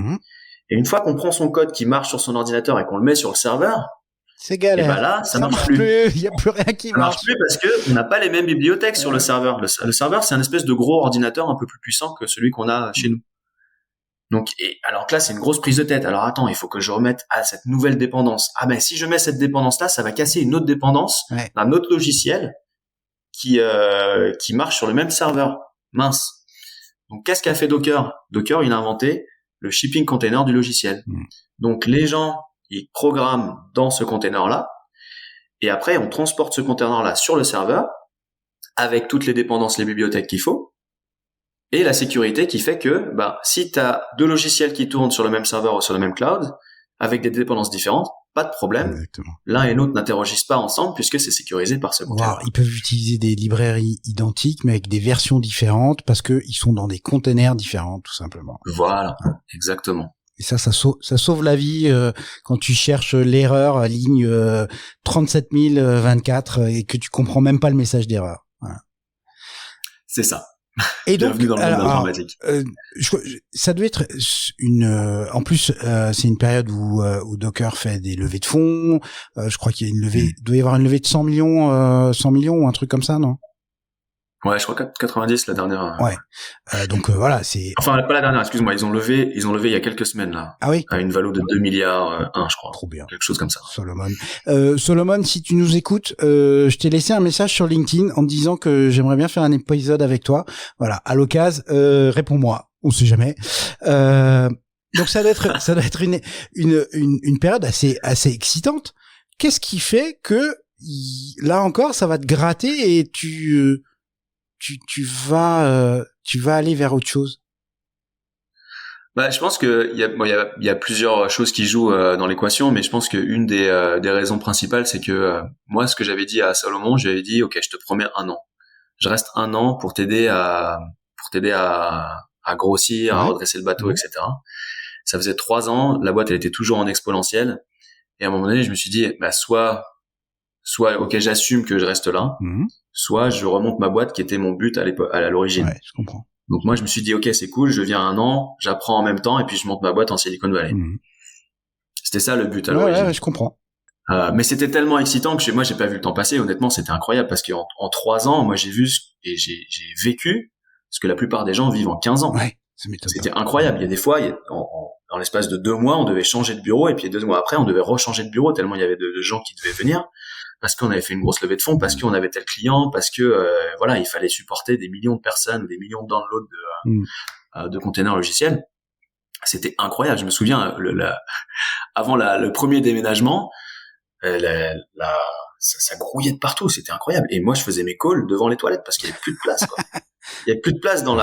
Et une fois qu'on prend son code qui marche sur son ordinateur et qu'on le met sur le serveur, c'est galère. Et là, ça marche plus. Il y a plus rien qui marche plus parce que on n'a pas les mêmes bibliothèques sur le serveur. Le serveur, c'est un espèce de gros ordinateur un peu plus puissant que celui qu'on a chez nous. Donc, alors que là, c'est une grosse prise de tête. Alors attends, il faut que je remette à cette nouvelle dépendance. Ah ben, si je mets cette dépendance-là, ça va casser une autre dépendance d'un autre logiciel qui marche sur le même serveur. Mince. Donc, qu'est-ce qu'a fait Docker? Docker, il a inventé le shipping container du logiciel. Donc, les gens, ils programment dans ce container-là, et après, on transporte ce container-là sur le serveur avec toutes les dépendances, les bibliothèques qu'il faut. Et la sécurité qui fait que, si tu as deux logiciels qui tournent sur le même serveur ou sur le même cloud, avec des dépendances différentes, pas de problème. Exactement. L'un et l'autre n'interagissent pas ensemble puisque c'est sécurisé par ce container. Ils peuvent utiliser des librairies identiques, mais avec des versions différentes parce que ils sont dans des containers différents, tout simplement. Voilà, exactement. Et ça sauve la vie quand tu cherches l'erreur ligne 37024 et que tu comprends même pas le message d'erreur. Voilà. C'est ça. Et donc, bienvenue dans le monde informatique. Ça doit être en plus, c'est une période où Docker fait des levées de fonds. Je crois qu'il y a une levée, doit y avoir une levée de 100 millions ou un truc comme ça, non? Ouais, je crois 90 la dernière. Ouais. Donc voilà, c'est. Enfin, pas la dernière. Excuse-moi, ils ont levé il y a quelques semaines là. Ah oui. À une valeur de 2 milliards 1, je crois. Trop bien. Quelque chose comme ça. Solomon, si tu nous écoutes, je t'ai laissé un message sur LinkedIn en te disant que j'aimerais bien faire un épisode avec toi. Voilà, à l'occasion, réponds-moi. On sait jamais. Donc ça doit être une période assez excitante. Qu'est-ce qui fait que là encore, ça va te gratter et tu vas aller vers autre chose? Je pense que il y a plusieurs choses qui jouent dans l'équation, mais je pense que une des raisons principales, c'est que moi, ce que j'avais dit à Salomon, j'avais dit, ok, je te promets 1 an. Je reste 1 an pour t'aider à grossir, à redresser le bateau, etc. Ça faisait 3 ans, la boîte elle était toujours en exponentielle, et à un moment donné, je me suis dit, soit ok, j'assume que je reste là, soit je remonte ma boîte qui était mon but à l'origine. Ouais, je comprends. Donc moi je me suis dit ok, c'est cool, je viens 1 an, j'apprends en même temps et puis je monte ma boîte en Silicon Valley. C'était ça le but à l'origine. Ouais, je comprends. Mais c'était tellement excitant que moi j'ai pas vu le temps passer. Honnêtement, c'était incroyable parce qu'en 3 ans, moi j'ai vu et j'ai vécu ce que la plupart des gens vivent en 15 ans. Ouais, ça m'étonne. C'était incroyable. Il y a des fois, dans l'espace de 2 mois, on devait changer de bureau et puis 2 mois après, on devait rechanger de bureau tellement il y avait de gens qui devaient venir. Parce qu'on avait fait une grosse levée de fonds, parce qu'on avait tel client, parce que il fallait supporter des millions de personnes, des millions de downloads de containers logiciels. C'était incroyable. Je me souviens avant le premier déménagement, ça grouillait de partout. C'était incroyable. Et moi, je faisais mes calls devant les toilettes parce qu'il y avait plus de place, quoi. Il y avait plus de place dans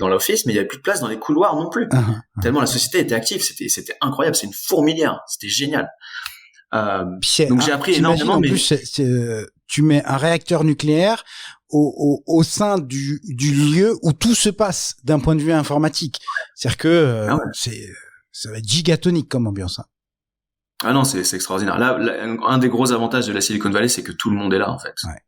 l'office, mais il y avait plus de place dans les couloirs non plus. Tellement la société était active. C'était incroyable. C'est une fourmilière. C'était génial. Donc j'ai appris énormément. En plus, tu mets un réacteur nucléaire au sein du lieu où tout se passe d'un point de vue informatique. C'est-à-dire que ça va être gigatonique comme ambiance. Hein. Ah non, c'est extraordinaire. Là, un des gros avantages de la Silicon Valley, c'est que tout le monde est là en fait. Ouais.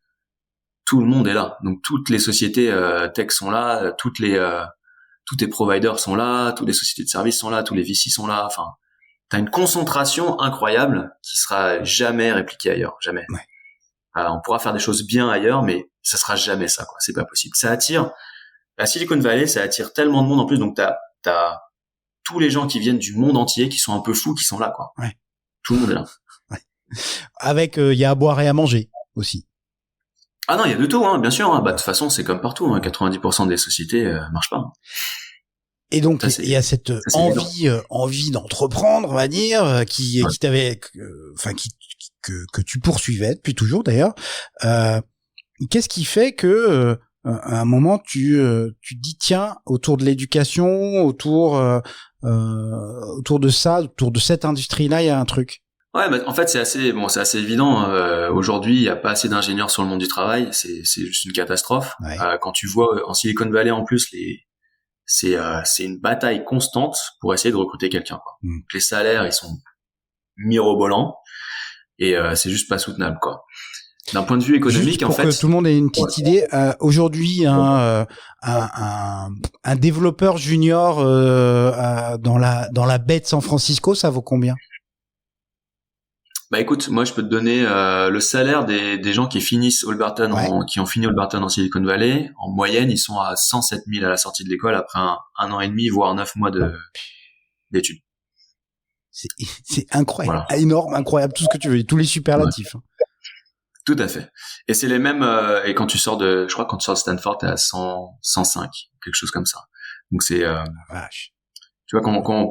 Tout le monde est là. Donc toutes les sociétés tech sont là, tous les providers sont là, toutes les sociétés de services sont là, tous les VC sont là. Enfin, t'as une concentration incroyable qui sera jamais répliquée ailleurs, jamais. Ouais. On pourra faire des choses bien ailleurs, mais ça sera jamais ça, quoi. C'est pas possible. Ça attire, la Silicon Valley, ça attire tellement de monde en plus, donc t'as tous les gens qui viennent du monde entier, qui sont un peu fous, qui sont là, quoi. Ouais. Tout le monde est là. Ouais. Avec, il y a à boire et à manger aussi. Ah non, il y a de tout, hein, bien sûr. Hein. Bah, de toute façon, c'est comme partout, hein. 90% des sociétés marchent pas. Et donc, il y a cette envie d'entreprendre, on va dire, qui t'avait, que tu poursuivais depuis toujours d'ailleurs. Qu'est-ce qui fait que à un moment tu te dis tiens, autour de l'éducation, autour de ça, autour de cette industrie-là, il y a un truc. Ouais, bah, en fait c'est assez évident. Aujourd'hui, il y a pas assez d'ingénieurs sur le monde du travail. C'est juste une catastrophe. Ouais. Quand tu vois en Silicon Valley en plus c'est une bataille constante pour essayer de recruter quelqu'un. Quoi. Les salaires ils sont mirobolants et c'est juste pas soutenable quoi. D'un point de vue économique, juste pour en fait, que tout le monde ait une petite idée, aujourd'hui un développeur junior dans la baie de San Francisco, ça vaut combien? Bah écoute, moi je peux te donner le salaire des gens qui finissent Holberton, qui ont fini Holberton en Silicon Valley. En moyenne, ils sont à 107 000 à la sortie de l'école après un an et demi, voire 9 mois d'études. C'est incroyable, énorme, incroyable, tout ce que tu veux, tous les superlatifs. Ouais. Tout à fait. Et c'est les mêmes. Et quand tu sors je crois que quand tu sors de Stanford, t'es à 105, quelque chose comme ça. Donc c'est. Vache. Tu vois,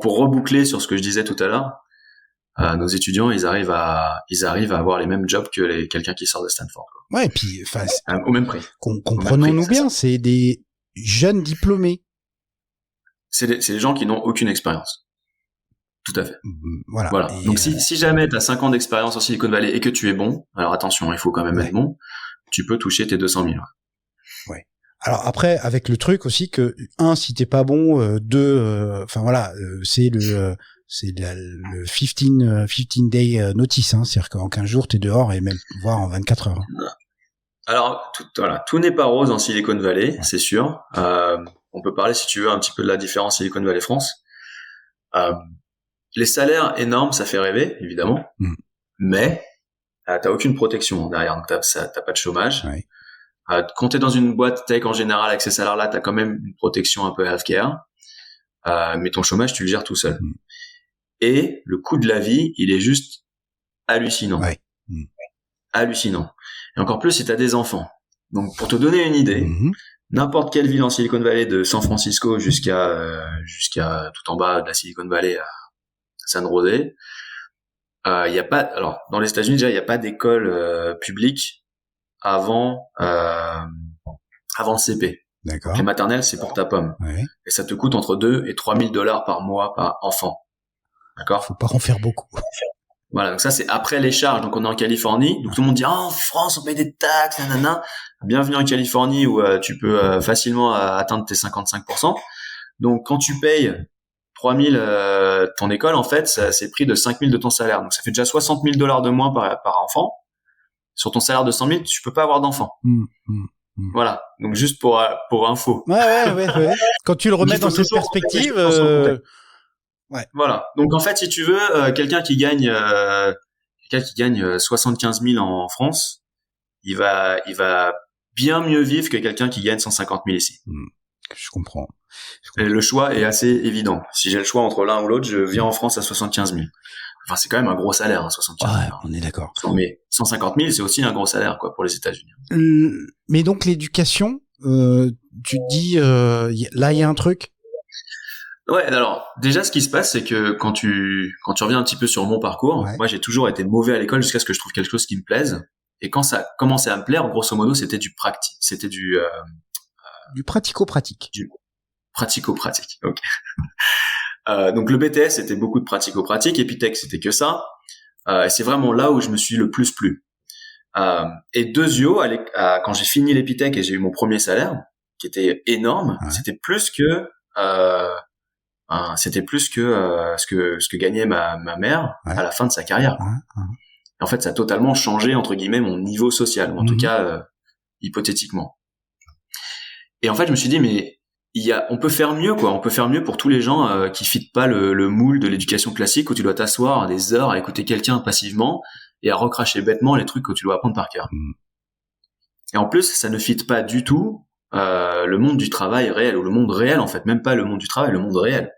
pour reboucler sur ce que je disais tout à l'heure. Nos étudiants, ils arrivent à avoir les mêmes jobs que quelqu'un qui sort de Stanford. Quoi. Ouais, et puis, enfin, au même prix. Comprenons-nous bien, c'est des jeunes diplômés. C'est des gens qui n'ont aucune expérience. Tout à fait. Voilà. Et donc si jamais tu as 5 ans d'expérience en Silicon Valley et que tu es bon, alors attention, il faut quand même être bon, tu peux toucher tes 200 000. Ouais. Alors après, avec le truc aussi que si t'es pas bon, c'est le 15 day notice, hein, c'est-à-dire qu'en 15 jours t'es dehors et même voire en 24 heures. Alors tout n'est pas rose en Silicon Valley, c'est sûr. On peut parler si tu veux un petit peu de la différence Silicon Valley France. Les salaires énormes, ça fait rêver évidemment, mais t'as aucune protection derrière, donc t'as pas de chômage. Ouais. Quand t'es dans une boîte tech en général avec ces salaires-là, t'as quand même une protection un peu healthcare, mais ton chômage tu le gères tout seul. Et le coût de la vie, il est juste hallucinant. Ouais. Hallucinant. Et encore plus si t'as des enfants. Donc, pour te donner une idée, n'importe quelle ville en Silicon Valley, de San Francisco jusqu'à tout en bas de la Silicon Valley à San Jose, il y a pas, alors, dans les États-Unis, déjà, il n'y a pas d'école publique avant le CP. D'accord. Donc, les maternelles, c'est pour ta pomme. Ouais. Et ça te coûte entre 2 et 3 000 $ par mois par enfant. D'accord. Faut pas en faire beaucoup. Voilà, donc ça c'est après les charges. Donc on est en Californie, donc tout le monde dit en France on paye des taxes, nanana. Bienvenue en Californie où tu peux facilement atteindre tes 55%. Donc quand tu payes 3 000 ton école, en fait, c'est pris de 5 000 de ton salaire. Donc ça fait déjà 60 000 $ de moins par enfant. Sur ton salaire de 100 000, tu peux pas avoir d'enfant. Voilà. Donc juste pour info. Ouais. Quand tu le remets dans cette perspective. Ouais. Voilà. Donc en fait, si tu veux, quelqu'un qui gagne 75 000 en France, il va bien mieux vivre que quelqu'un qui gagne 150 000 ici. Je comprends. Et le choix est assez évident. Si j'ai le choix entre l'un ou l'autre, je viens en France à 75 000. Enfin, c'est quand même un gros salaire, hein, 75 000. Ouais, on est d'accord. Mais 150 000, c'est aussi un gros salaire, quoi, pour les États-Unis. Mais donc l'éducation, tu te dis, là il y a un truc. Ouais, alors déjà ce qui se passe c'est que quand tu reviens un petit peu sur mon parcours, moi j'ai toujours été mauvais à l'école jusqu'à ce que je trouve quelque chose qui me plaise. Et quand ça commençait à me plaire, grosso modo, c'était du pratico-pratique. Du pratico-pratique. OK. Donc le BTS c'était beaucoup de pratico-pratique, Epitech c'était que ça. Et c'est vraiment là où je me suis le plus plu. Et Dezio, quand j'ai fini l'Epitech et j'ai eu mon premier salaire, qui était énorme, c'était plus que ce que gagnait ma mère à la fin de sa carrière. Et en fait, ça a totalement changé entre guillemets mon niveau social, ou en tout cas hypothétiquement. Et en fait, je me suis dit mais on peut faire mieux quoi. On peut faire mieux pour tous les gens qui fitent pas le moule de l'éducation classique où tu dois t'asseoir des heures à écouter quelqu'un passivement et à recracher bêtement les trucs que tu dois apprendre par cœur. Et en plus, ça ne fit pas du tout le monde du travail réel, ou le monde réel en fait, même pas le monde du travail, le monde réel.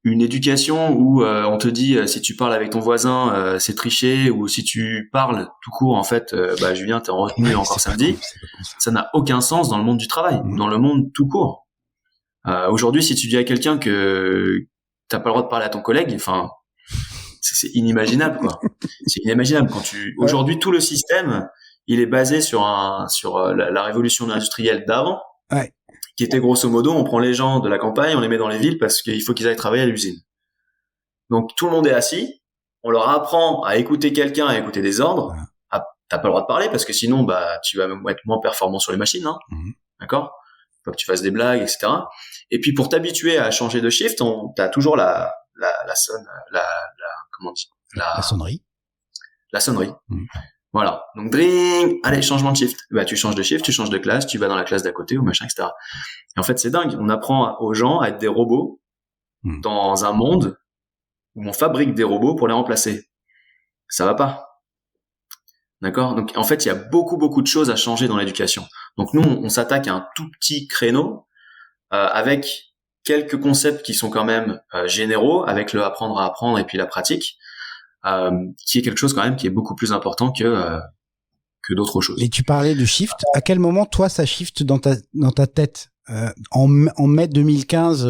Une éducation où on te dit si tu parles avec ton voisin c'est tricher, ou si tu parles tout court en fait Julien t'es en retenue encore samedi, ça n'a aucun sens dans le monde du travail, dans le monde tout court. Aujourd'hui, si tu dis à quelqu'un que t'as pas le droit de parler à ton collègue, enfin c'est inimaginable quoi. C'est inimaginable aujourd'hui tout le système il est basé sur la révolution industrielle d'avant, qui était grosso modo on prend les gens de la campagne, on les met dans les villes parce qu'il faut qu'ils aillent travailler à l'usine. Donc tout le monde est assis, on leur apprend à écouter quelqu'un, à écouter des ordres. T'as pas le droit de parler parce que sinon tu vas être moins performant sur les machines, hein. D'accord? Faut que tu fasses des blagues, etc. Et puis pour t'habituer à changer de shift, t'as toujours la sonnerie. La sonnerie. Voilà. Donc, dring, allez, changement de shift. Tu changes de shift, tu changes de classe, tu vas dans la classe d'à côté ou machin, etc. Et en fait, c'est dingue. On apprend aux gens à être des robots dans un monde où on fabrique des robots pour les remplacer. Ça va pas. D'accord? Donc, en fait, il y a beaucoup, beaucoup de choses à changer dans l'éducation. Donc, nous, on s'attaque à un tout petit créneau, avec quelques concepts qui sont quand même généraux, avec le apprendre à apprendre et puis la pratique. Qui est quelque chose quand même qui est beaucoup plus important que d'autres choses. Et tu parlais de shift. À quel moment toi ça shift dans ta tête en mai 2015,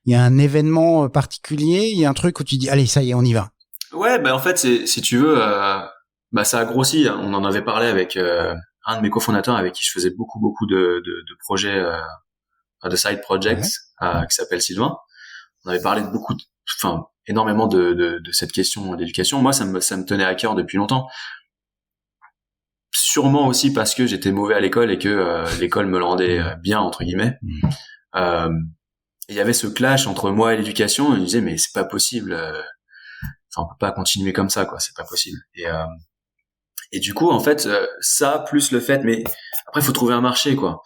il y a un événement particulier, il y a un truc où tu dis allez ça y est on y va. Ouais, en fait si tu veux ça a grossi. On en avait parlé avec un de mes cofondateurs avec qui je faisais beaucoup de projets de side projects qui s'appelle Sylvain. On avait parlé de énormément de cette question d'éducation. Moi, ça me tenait à cœur depuis longtemps. Sûrement aussi parce que j'étais mauvais à l'école et que l'école me le rendait bien, entre guillemets. Il y avait ce clash entre moi et l'éducation. Je me disais, mais c'est pas possible. On peut pas continuer comme ça, quoi. C'est pas possible. Et du coup, en fait, ça, plus le fait, mais après, il faut trouver un marché, quoi.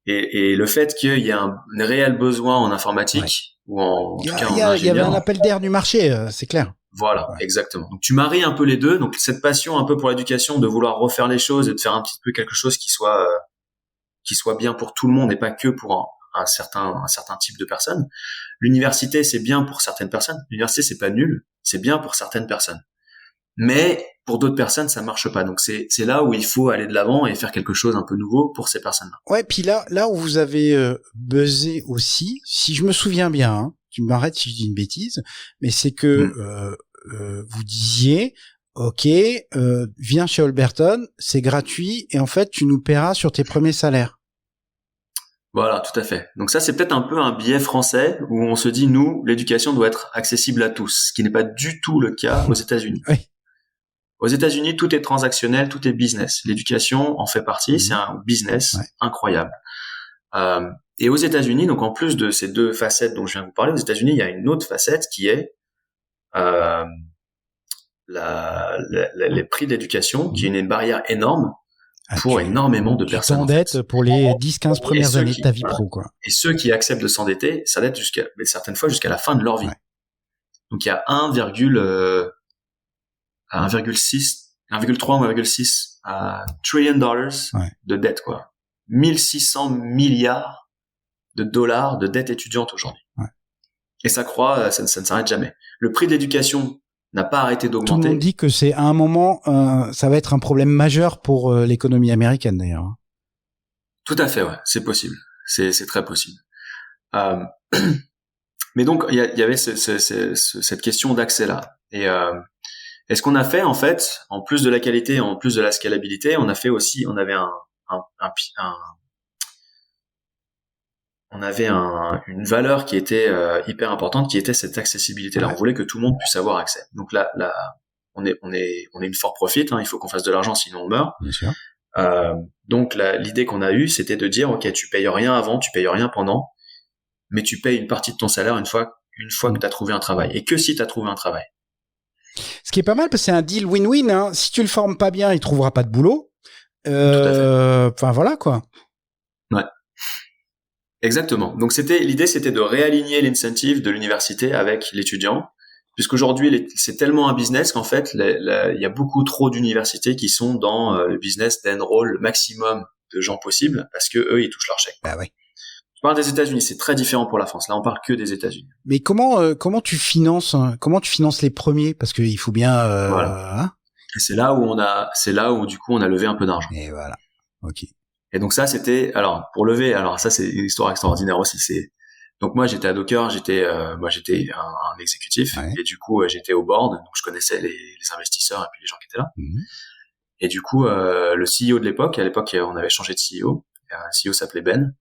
Et le fait qu'il y ait un réel besoin en informatique, ou en tout cas en ingénieur. Il y avait un appel d'air du marché, c'est clair. Voilà, exactement. Donc tu maries un peu les deux. Donc cette passion un peu pour l'éducation, de vouloir refaire les choses et de faire un petit peu quelque chose qui soit bien pour tout le monde et pas que pour un certain type de personnes. L'université, c'est bien pour certaines personnes. L'université, c'est pas nul, c'est bien pour certaines personnes. Mais pour d'autres personnes, ça marche pas. Donc c'est là où il faut aller de l'avant et faire quelque chose un peu nouveau pour ces personnes-là. Ouais, puis là où vous avez buzzé aussi, si je me souviens bien, hein, tu m'arrêtes si je dis une bêtise, mais c'est que vous disiez OK, viens chez Holberton, c'est gratuit et en fait, tu nous paieras sur tes premiers salaires. Voilà, tout à fait. Donc ça, c'est peut-être un peu un biais français où on se dit, nous, l'éducation doit être accessible à tous, ce qui n'est pas du tout le cas aux États-Unis. Oui. Aux États-Unis, tout est transactionnel, tout est business. L'éducation en fait partie, c'est un business incroyable. Et aux États-Unis, donc en plus de ces deux facettes dont je viens de vous parler, aux États-Unis, il y a une autre facette qui est les prix d'éducation, qui est une barrière énorme pour énormément de personnes. Tu t'endettes pour les 10-15 premières années de ta vie pro, quoi. Et ceux qui acceptent de s'endetter, ça dette certaines fois jusqu'à la fin de leur vie. Ouais. Donc il y a 1,3 ou 1,6 trillion dollars de dette, quoi. 1600 milliards de dollars de dette étudiante aujourd'hui. Ouais. Et ça croît, ça ne s'arrête jamais. Le prix de l'éducation n'a pas arrêté d'augmenter. Tout le monde dit que c'est à un moment, ça va être un problème majeur pour l'économie américaine d'ailleurs. Tout à fait, ouais, c'est possible, c'est très possible. Mais donc il y avait cette question d'accès là. Et ce qu'on a fait en fait, en plus de la qualité, en plus de la scalabilité, on avait une valeur qui était hyper importante, qui était cette accessibilité-là. On voulait que tout le monde puisse avoir accès. Donc là, une for profit, hein, il faut qu'on fasse de l'argent sinon on meurt. Bien sûr. Donc l'idée qu'on a eue, c'était de dire ok, tu payes rien avant, tu payes rien pendant, mais tu payes une partie de ton salaire une fois que tu as trouvé un travail, et que si tu as trouvé un travail. Ce qui est pas mal parce que c'est un deal win-win, hein. Si tu le formes pas bien, il trouvera pas de boulot. Enfin voilà quoi. Ouais. Exactement. Donc l'idée c'était de réaligner l'incentive de l'université avec l'étudiant, puisqu'aujourd'hui c'est tellement un business qu'en fait il y a beaucoup trop d'universités qui sont dans le business d'enroll le maximum de gens possible parce que eux ils touchent leur chèque. Bah ouais. Je parle des États-Unis, c'est très différent pour la France. Là on parle que des États-Unis. Mais comment tu finances les premiers parce qu'il faut bien voilà. Hein. Et c'est là où du coup on a levé un peu d'argent. Et voilà. OK. Et donc ça c'était ça c'est une histoire extraordinaire aussi, donc moi j'étais à Docker, j'étais un exécutif, ouais. Et du coup j'étais au board, donc je connaissais les investisseurs et puis les gens qui étaient là. Mm-hmm. Et du coup le CEO de l'époque, à l'époque on avait changé de CEO, le CEO s'appelait Ben.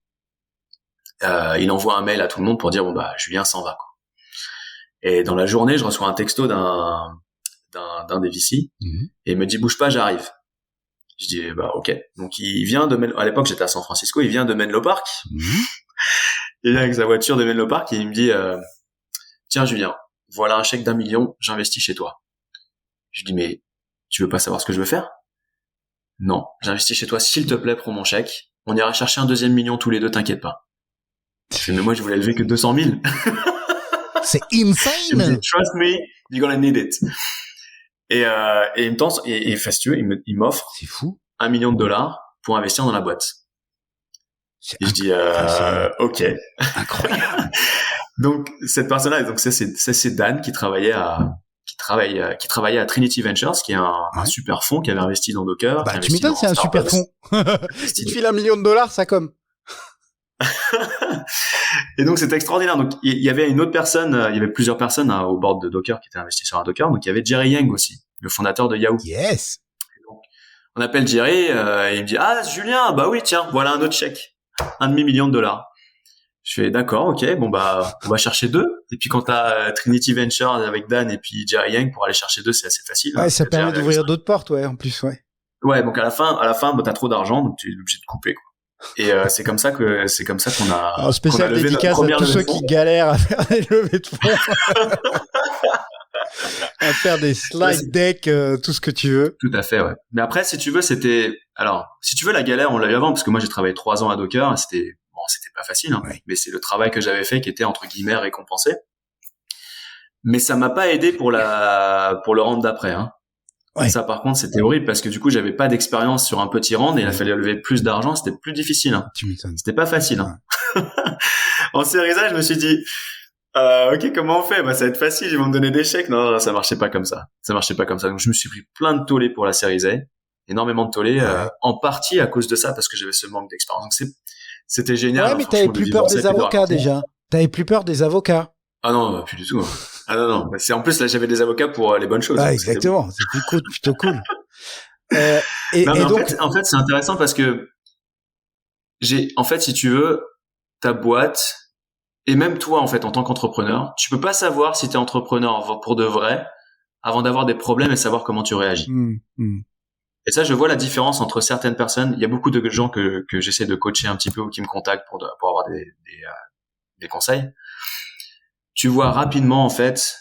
Il envoie un mail à tout le monde pour dire bon bah Julien s'en va quoi. Et dans la journée, je reçois un texto d'un des VC, mm-hmm. Et il me dit bouge pas, j'arrive. Je dis bah ok. Donc il vient à l'époque j'étais à San Francisco, il vient de Menlo Park. Mm-hmm. Il vient avec sa voiture de Menlo Park et il me dit tiens Julien, voilà un chèque d'1 million, j'investis chez toi. Je dis mais tu veux pas savoir ce que je veux faire? Non, j'investis chez toi, s'il te plaît, prends mon chèque. On ira chercher un 2e million tous les deux, t'inquiète pas. Je dis mais moi je voulais lever que 200 000. C'est insane. Je me dis trust me, you're gonna need it. Et il me tente, et fastueux, il m'offre c'est fou. $1 million pour investir dans la boîte. Et je dis ok. Incroyable. Donc cette personne-là, donc c'est Dan qui travaillait à Trinity Ventures, qui est un super fonds qui avait investi dans Docker. Bah tu m'étonnes, c'est un super fonds. Si tu files $1 million, ça comme. Et donc c'était extraordinaire. Donc il y avait une autre personne, il y avait plusieurs personnes au board de Docker qui étaient investisseurs à Docker. Donc il y avait Jerry Yang aussi, le fondateur de Yahoo. Yes. Donc, on appelle Jerry et il me dit Julien, bah oui tiens, voilà un autre chèque, $1,5 million. Je fais d'accord, ok, bon bah on va chercher 2. Et puis quand t'as Trinity Ventures avec Dan et puis Jerry Yang, pour aller chercher 2 c'est assez facile. Ouais, ça permet d'ouvrir d'autres portes, ouais, en plus, ouais. Ouais, donc à la fin bah, t'as trop d'argent, donc tu es obligé de couper quoi. Et c'est comme ça qu'on a. Alors, spécial dédicace à tous ceux qui galèrent à faire des levées de fonds, à faire des slide decks, tout ce que tu veux. Tout à fait, ouais. Mais après, si tu veux, la galère, on l'a eu avant, parce que moi j'ai travaillé 3 ans à Docker, et c'était pas facile, hein, ouais. Mais c'est le travail que j'avais fait qui était entre guillemets récompensé. Mais ça m'a pas aidé pour le round d'après, hein. Ouais. Ça, par contre, c'était horrible parce que du coup, j'avais pas d'expérience sur un petit round et il a fallu lever plus d'argent. C'était plus difficile. Hein. Tu m'étonnes. C'était pas facile. Hein. Ouais. En série A, je me suis dit, ok, comment on fait? Bah, ça va être facile. Ils vont me donner des chèques. Non, ça marchait pas comme ça. Donc, je me suis pris plein de tollés pour la série A. Énormément de tollés, en partie à cause de ça parce que j'avais ce manque d'expérience. Donc, c'était génial. Ouais, mais t'avais plus peur des avocats déjà. T'avais plus peur des avocats. Ah non, plus du tout. Hein. Ah non. C'est en plus là, j'avais des avocats pour les bonnes choses. Ah, exactement. C'est plutôt cool. En fait, c'est intéressant parce que si tu veux, ta boîte et même toi, en fait, en tant qu'entrepreneur, tu peux pas savoir si t'es entrepreneur pour de vrai avant d'avoir des problèmes et savoir comment tu réagis. Et ça, je vois la différence entre certaines personnes. Il y a beaucoup de gens que j'essaie de coacher un petit peu ou qui me contactent pour avoir des conseils. Tu vois rapidement, en fait,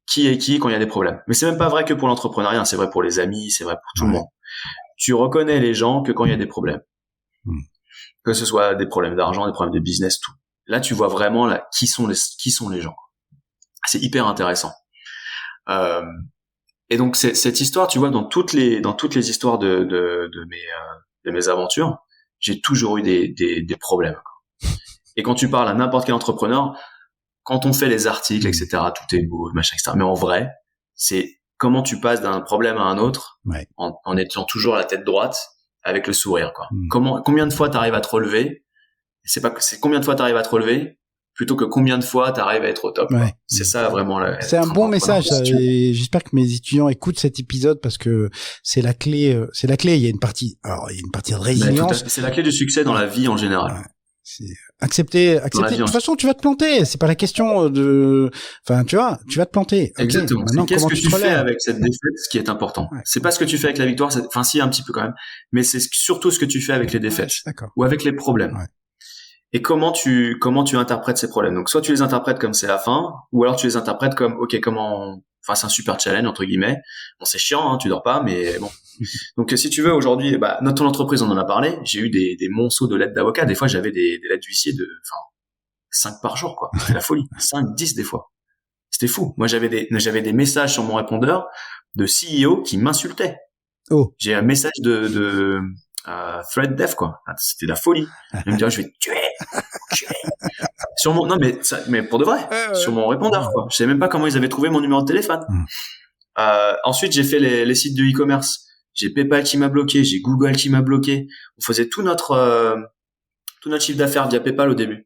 qui est qui quand il y a des problèmes. Mais c'est même pas vrai que pour l'entrepreneuriat, c'est vrai pour les amis, c'est vrai pour tout le monde. Tu reconnais les gens que quand il y a des problèmes. Que ce soit des problèmes d'argent, des problèmes de business, tout. Là, tu vois vraiment qui sont les gens. C'est hyper intéressant. Et donc cette histoire, tu vois, dans toutes les histoires de mes aventures, j'ai toujours eu des problèmes. Et quand tu parles à n'importe quel entrepreneur, quand on fait les articles, etc., tout est beau, machin, etc. Mais en vrai, c'est comment tu passes d'un problème à un autre, en étant toujours la tête droite, avec le sourire, quoi. Combien de fois t'arrives à te relever? C'est combien de fois t'arrives à te relever, plutôt que combien de fois t'arrives à être au top. Ouais. C'est ça vraiment. C'est un bon message. Et j'espère que mes étudiants écoutent cet épisode parce que c'est la clé. Il y a une partie de résilience. C'est la clé du succès dans la vie en général. C'est accepter. De toute façon, tu vas te planter. C'est pas la question de. Enfin, tu vois, tu vas te planter. Okay. Exactement. Maintenant, qu'est-ce que tu fais avec cette défaite, ce qui est important. Ouais. C'est pas ce que tu fais avec la victoire. Enfin, si, un petit peu quand même. Mais c'est surtout ce que tu fais avec les défaites ou avec les problèmes. Ouais. Et comment tu interprètes ces problèmes. Donc, soit tu les interprètes comme c'est la fin, ou alors tu les interprètes comme ok, comment. Enfin, c'est un super challenge entre guillemets. Bon, c'est chiant, hein, tu dors pas, mais bon. Donc, si tu veux, aujourd'hui, notre entreprise, on en a parlé. J'ai eu des monceaux de lettres d'avocats. Des fois, j'avais des lettres d'huissier de, 5 par jour, quoi. C'était la folie. 5, 10 des fois. C'était fou. Moi, j'avais des messages sur mon répondeur de CEO qui m'insultaient. Oh. J'ai un message de threat death, quoi. C'était la folie. Ils me disaient, je vais te tuer. Sur mon, non, mais pour de vrai. Sur mon répondeur, quoi. Je savais même pas comment ils avaient trouvé mon numéro de téléphone. Ensuite, j'ai fait les sites de e-commerce. J'ai PayPal qui m'a bloqué, j'ai Google qui m'a bloqué. On faisait tout notre chiffre d'affaires via PayPal au début.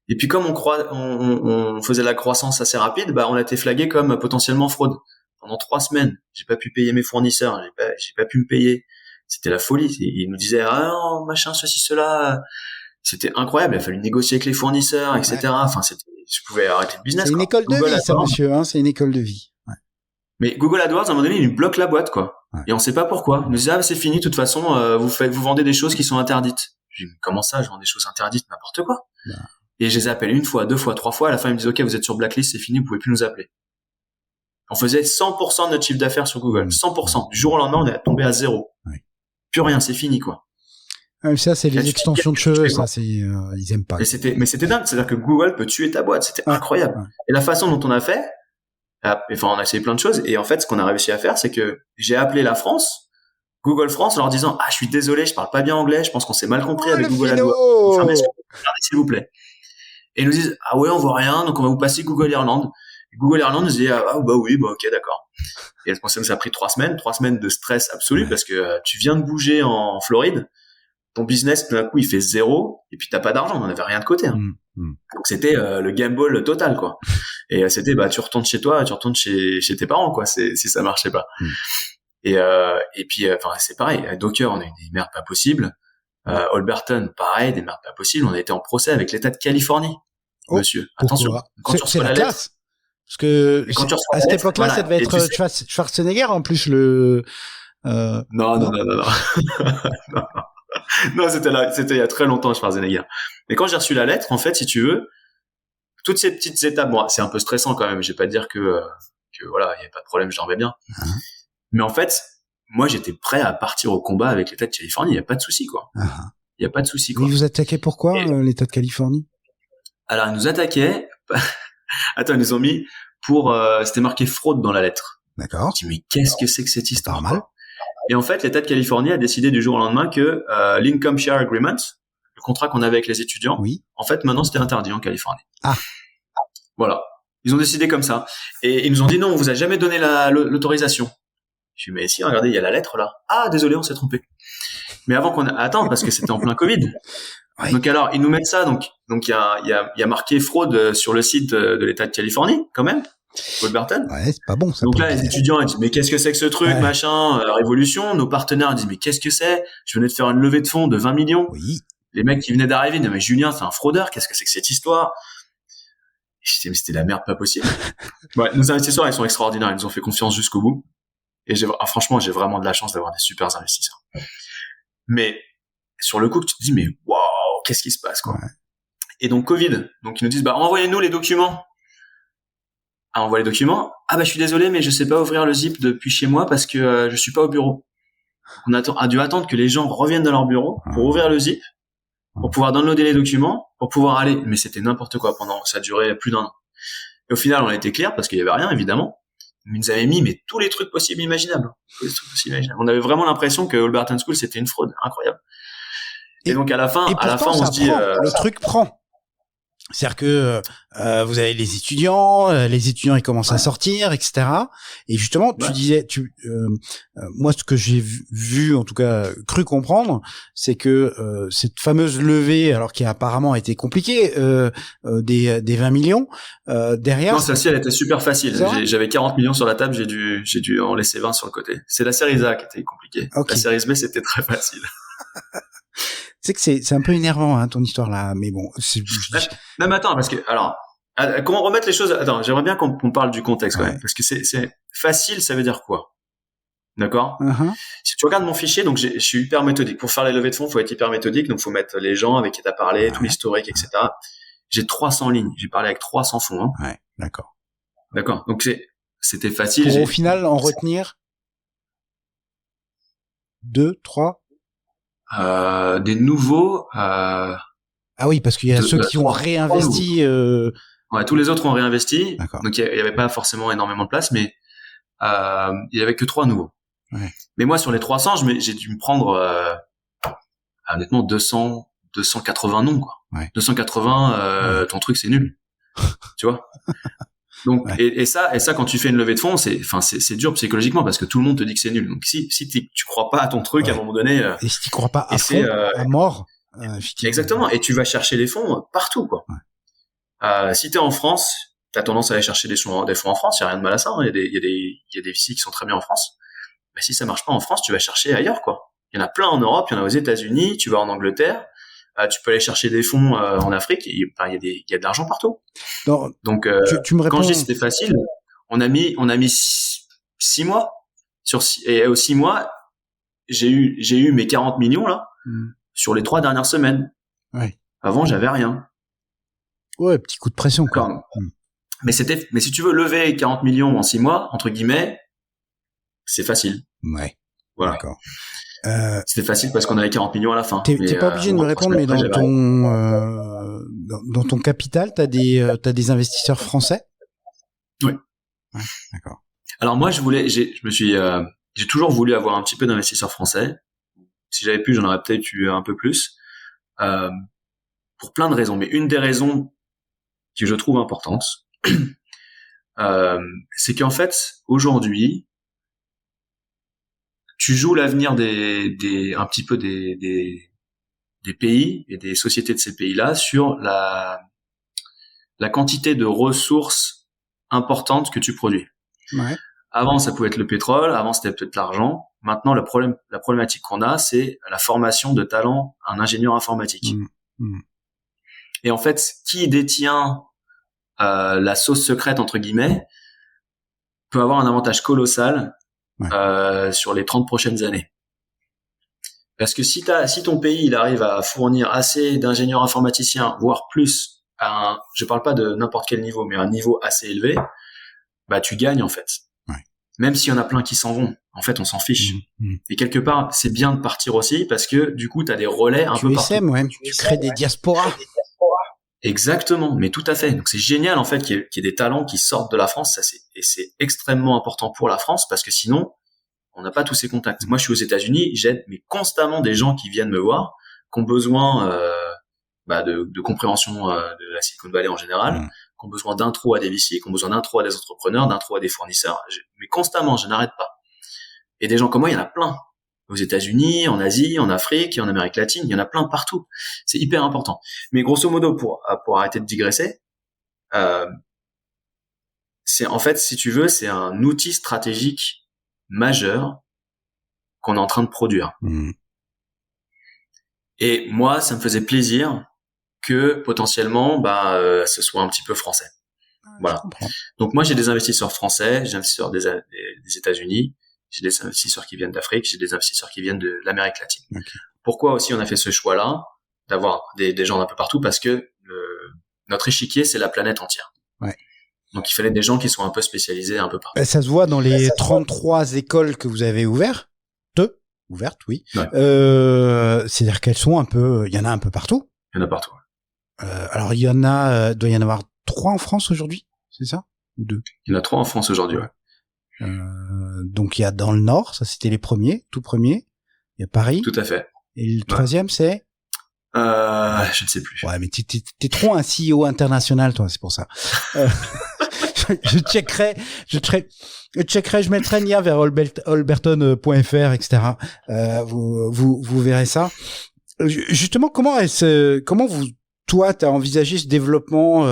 Et puis comme on faisait la croissance assez rapide, on a été flagué comme potentiellement fraude. Pendant 3 semaines, j'ai pas pu payer mes fournisseurs, j'ai pas pu me payer. C'était la folie. Ils nous disaient ah non, machin, ceci, cela. C'était incroyable. Il a fallu négocier avec les fournisseurs, etc. Ouais. Enfin, je pouvais arrêter le business. C'est une école de vie, ça, monsieur. Hein, c'est une école de vie. Ouais. Mais Google AdWords, à un moment donné, il nous bloque la boîte, quoi. Ouais. Et on sait pas pourquoi. Il nous disait, c'est fini, de toute façon, vous vendez des choses qui sont interdites. Je dis, comment ça, je vends des choses interdites, n'importe quoi. Ouais. Et je les appelle 1 fois, 2 fois, 3 fois. À la fin, ils me disent, OK, vous êtes sur blacklist, c'est fini, vous pouvez plus nous appeler. On faisait 100% de notre chiffre d'affaires sur Google. 100%. Du jour au lendemain, on est tombé à 0. Ouais. Plus rien, c'est fini, quoi. Ça, c'est les extensions de cheveux, ça, ils aiment pas. Mais c'était dingue. C'est-à-dire que Google peut tuer ta boîte. C'était incroyable. Ouais. Et la façon dont on a fait, on a essayé plein de choses. Et en fait, ce qu'on a réussi à faire, c'est que j'ai appelé la France, Google France, en leur disant, je suis désolé, je parle pas bien anglais, je pense qu'on s'est mal compris avec Google AdWords. Regardez, s'il vous plaît. Et ils nous disent, ouais, on voit rien, donc on va vous passer Google Irlande. Et Google Irlande nous dit, oui, ok, d'accord. Et ça nous a pris 3 semaines de stress absolu parce que tu viens de bouger en Floride, ton business, tout d'un coup, il fait 0, et puis t'as pas d'argent, on n'avait rien de côté. Hein. Donc c'était le gamble total, quoi. Et c'était, tu retournes chez toi, tu retournes chez tes parents, quoi, si ça marchait pas. Et puis, c'est pareil. À Docker, on a eu des merdes pas possibles. Holberton, pareil, des merdes pas possibles. On a été en procès avec l'État de Californie, monsieur. Attention. Quand tu reçois la lettre. Parce que à cette époque-là, ça devait être Schwarzenegger en plus le. Non. Non, c'était il y a très longtemps, Schwarzenegger. Mais quand j'ai reçu la lettre, en fait, si tu veux, toutes ces petites étapes, bon, c'est un peu stressant quand même. Je vais pas te dire que voilà, il y a pas de problème, je dormais bien. Mais en fait, moi, j'étais prêt à partir au combat avec l'État de Californie. Il y a pas de souci, quoi. Il y a pas de souci, quoi. Ils vous attaquaient pourquoi, l'État de Californie? Alors, ils nous attaquaient. Attends, ils nous ont mis c'était marqué fraude dans la lettre. D'accord. Je dis, mais qu'est-ce que c'est que cette histoire? Normal. Et en fait, l'État de Californie a décidé du jour au lendemain que l'Income Share Agreement, le contrat qu'on avait avec les étudiants, en fait, maintenant, c'était interdit en Californie. Voilà. Ils ont décidé comme ça. Et ils nous ont dit, non, on vous a jamais donné l'autorisation. Je dis, mais si, regardez, il y a la lettre là. Désolé, on s'est trompé. Mais avant attends, parce que c'était en plein Covid. Ouais. Donc alors, ils nous mettent ça, donc il y a marqué fraude sur le site de l'État de Californie, quand même. Holberton. Ouais, c'est pas bon, ça. Donc là, les étudiants, ils disent, mais qu'est-ce que c'est que ce truc, machin, révolution. Nos partenaires, ils disent, mais qu'est-ce que c'est? Je venais de faire une levée de fonds de 20 millions. Oui. Les mecs qui venaient d'arriver, mais Julien, c'est un fraudeur, qu'est-ce que c'est que cette histoire? Et je disais, mais c'était la merde, pas possible. Ouais, nos investisseurs, ils sont extraordinaires, ils nous ont fait confiance jusqu'au bout. Et franchement, j'ai vraiment de la chance d'avoir des super investisseurs. Mais, sur le coup, tu te dis, mais waouh, qu'est-ce qui se passe, quoi? Ouais. Et donc, Covid. Donc, ils nous disent, envoyez-nous les documents. On envoie les documents. Je suis désolé, mais je sais pas ouvrir le zip depuis chez moi parce que je suis pas au bureau. On a dû attendre que les gens reviennent dans leur bureau pour ouvrir le zip, pour pouvoir downloader les documents, pour pouvoir aller. Mais c'était n'importe quoi ça a duré plus d'1 an. Et au final, on a été clair parce qu'il y avait rien, évidemment. Ils nous avaient mis, tous les trucs possibles et imaginables. Tous les trucs possibles et imaginables. On avait vraiment l'impression que Holberton School, c'était une fraude. Incroyable. Et donc, à la fin, on se dit, le truc prend. C'est-à-dire que vous avez les étudiants ils commencent à sortir, etc. Et justement, tu disais, moi ce que j'ai vu, en tout cas cru comprendre, c'est que cette fameuse levée, alors qui a apparemment été compliquée, des 20 millions derrière. Non, celle-ci elle était super facile. J'avais 40 millions sur la table, j'ai dû en laisser 20 sur le côté. C'est la série A qui était compliquée. Okay. La série B c'était très facile. C'est que c'est un peu énervant, hein, ton histoire là, mais bon. Non, mais attends, parce que alors, comment remettre les choses. Attends, j'aimerais bien qu'on parle du contexte quand même, parce que c'est facile, ça veut dire quoi? D'accord. Si tu regardes mon fichier, donc je suis hyper méthodique. Pour faire les levées de fonds, faut être hyper méthodique, donc faut mettre les gens avec qui t'as parlé, tout l'historique, etc. J'ai 300 lignes. J'ai parlé avec 300 fonds. Hein. Ouais, d'accord. Donc c'était facile. Pour au final en retenir 2, 3. Des nouveaux. Ah oui, parce qu'il y a ceux qui ont réinvesti. Ouais, tous les autres ont réinvesti. D'accord. Donc il y avait pas forcément énormément de place, mais il y avait que 3 nouveaux. Ouais. Mais moi sur les 300, j'ai dû me prendre honnêtement 280 noms quoi. Ouais. 280 ton truc c'est nul. Tu vois. Donc et ça quand tu fais une levée de fonds, c'est dur psychologiquement parce que tout le monde te dit que c'est nul. Donc si tu crois pas à ton truc à un moment donné et si tu crois pas à fond, à mort, exactement, et tu vas chercher les fonds partout quoi. Si t'es en France, t'as tendance à aller chercher des fonds en France, il y a rien de mal à ça, hein. Il y a des VC qui sont très bien en France. Mais si ça marche pas en France, tu vas chercher ailleurs quoi. Il y en a plein en Europe, il y en a aux États-Unis, tu vas en Angleterre, tu peux aller chercher des fonds en Afrique, il y a de l'argent partout. Non, donc tu me réponds... quand je dis c'était facile, on a mis 6 mois et aux 6 mois, j'ai eu mes 40 millions là sur les 3 dernières semaines. Ouais. Avant, j'avais rien. Ouais, petit coup de pression quoi. Mais si tu veux lever 40 millions en 6 mois entre guillemets, c'est facile. Ouais. Voilà. D'accord. C'était facile parce qu'on avait 40 millions à la fin. T'es pas obligé de me répondre, mais dans ton capital, t'as des investisseurs français? Oui. Ouais, d'accord. Alors moi, j'ai toujours voulu avoir un petit peu d'investisseurs français. Si j'avais pu, j'en aurais peut-être eu un peu plus. Pour plein de raisons. Mais une des raisons que je trouve importante, c'est qu'en fait, aujourd'hui, tu joues l'avenir un petit peu des pays et des sociétés de ces pays-là sur la quantité de ressources importantes que tu produis. Ouais. Avant, ça pouvait être le pétrole, avant c'était peut-être l'argent. Maintenant, la problématique qu'on a, c'est la formation de talents en ingénieur informatique. Et en fait, qui détient la sauce secrète entre guillemets peut avoir un avantage colossal sur les 30 prochaines années. Parce que si ton pays il arrive à fournir assez d'ingénieurs informaticiens, voire plus, je parle pas de n'importe quel niveau, mais un niveau assez élevé, bah tu gagnes en fait. Ouais. Même s'il y en a plein qui s'en vont, en fait on s'en fiche. Et quelque part c'est bien de partir aussi parce que du coup t'as des relais un peu partout. Tu crées des diasporas. Exactement, mais tout à fait. Donc c'est génial en fait qu'il y ait des talents qui sortent de la France, et c'est extrêmement important pour la France parce que sinon on n'a pas tous ces contacts. Moi je suis aux États-Unis, j'aide mais constamment des gens qui viennent me voir, qui ont besoin de compréhension de la Silicon Valley en général, qui ont besoin d'intro à des VC, qui ont besoin d'intro à des entrepreneurs, d'intro à des fournisseurs, mais constamment, je n'arrête pas. Et des gens comme moi, il y en a plein. Aux États-Unis, en Asie, en Afrique, en Amérique latine, il y en a plein partout. C'est hyper important. Mais grosso modo, pour arrêter de digresser, c'est en fait, si tu veux, c'est un outil stratégique majeur qu'on est en train de produire. Et moi, ça me faisait plaisir que potentiellement, ce soit un petit peu français. Voilà. Donc moi, j'ai des investisseurs français, j'ai des investisseurs des États-Unis, j'ai des investisseurs qui viennent d'Afrique, j'ai des investisseurs qui viennent de l'Amérique latine. Okay. Pourquoi aussi on a fait ce choix-là d'avoir des gens d'un peu partout? Parce que notre échiquier, c'est la planète entière. Ouais. Donc il fallait des gens qui soient un peu spécialisés un peu partout. Ça se voit dans les 33 écoles que vous avez ouvertes, oui. Ouais. C'est-à-dire qu'elles sont il y en a un peu partout. Il y en a partout. Alors doit y en avoir 3 en France aujourd'hui, c'est ça? Ou 2? Il y en a 3 en France aujourd'hui, ouais. Donc il y a dans le Nord, ça c'était les tout premiers. Il y a Paris. Tout à fait. Et le troisième c'est? Je ne sais plus. Ouais, mais t'es trop un CEO international, toi, c'est pour ça. Je checkerai, je mettrai un lien vers alberton.fr, etc. Vous verrez ça. Justement, comment toi, t'as envisagé ce développement,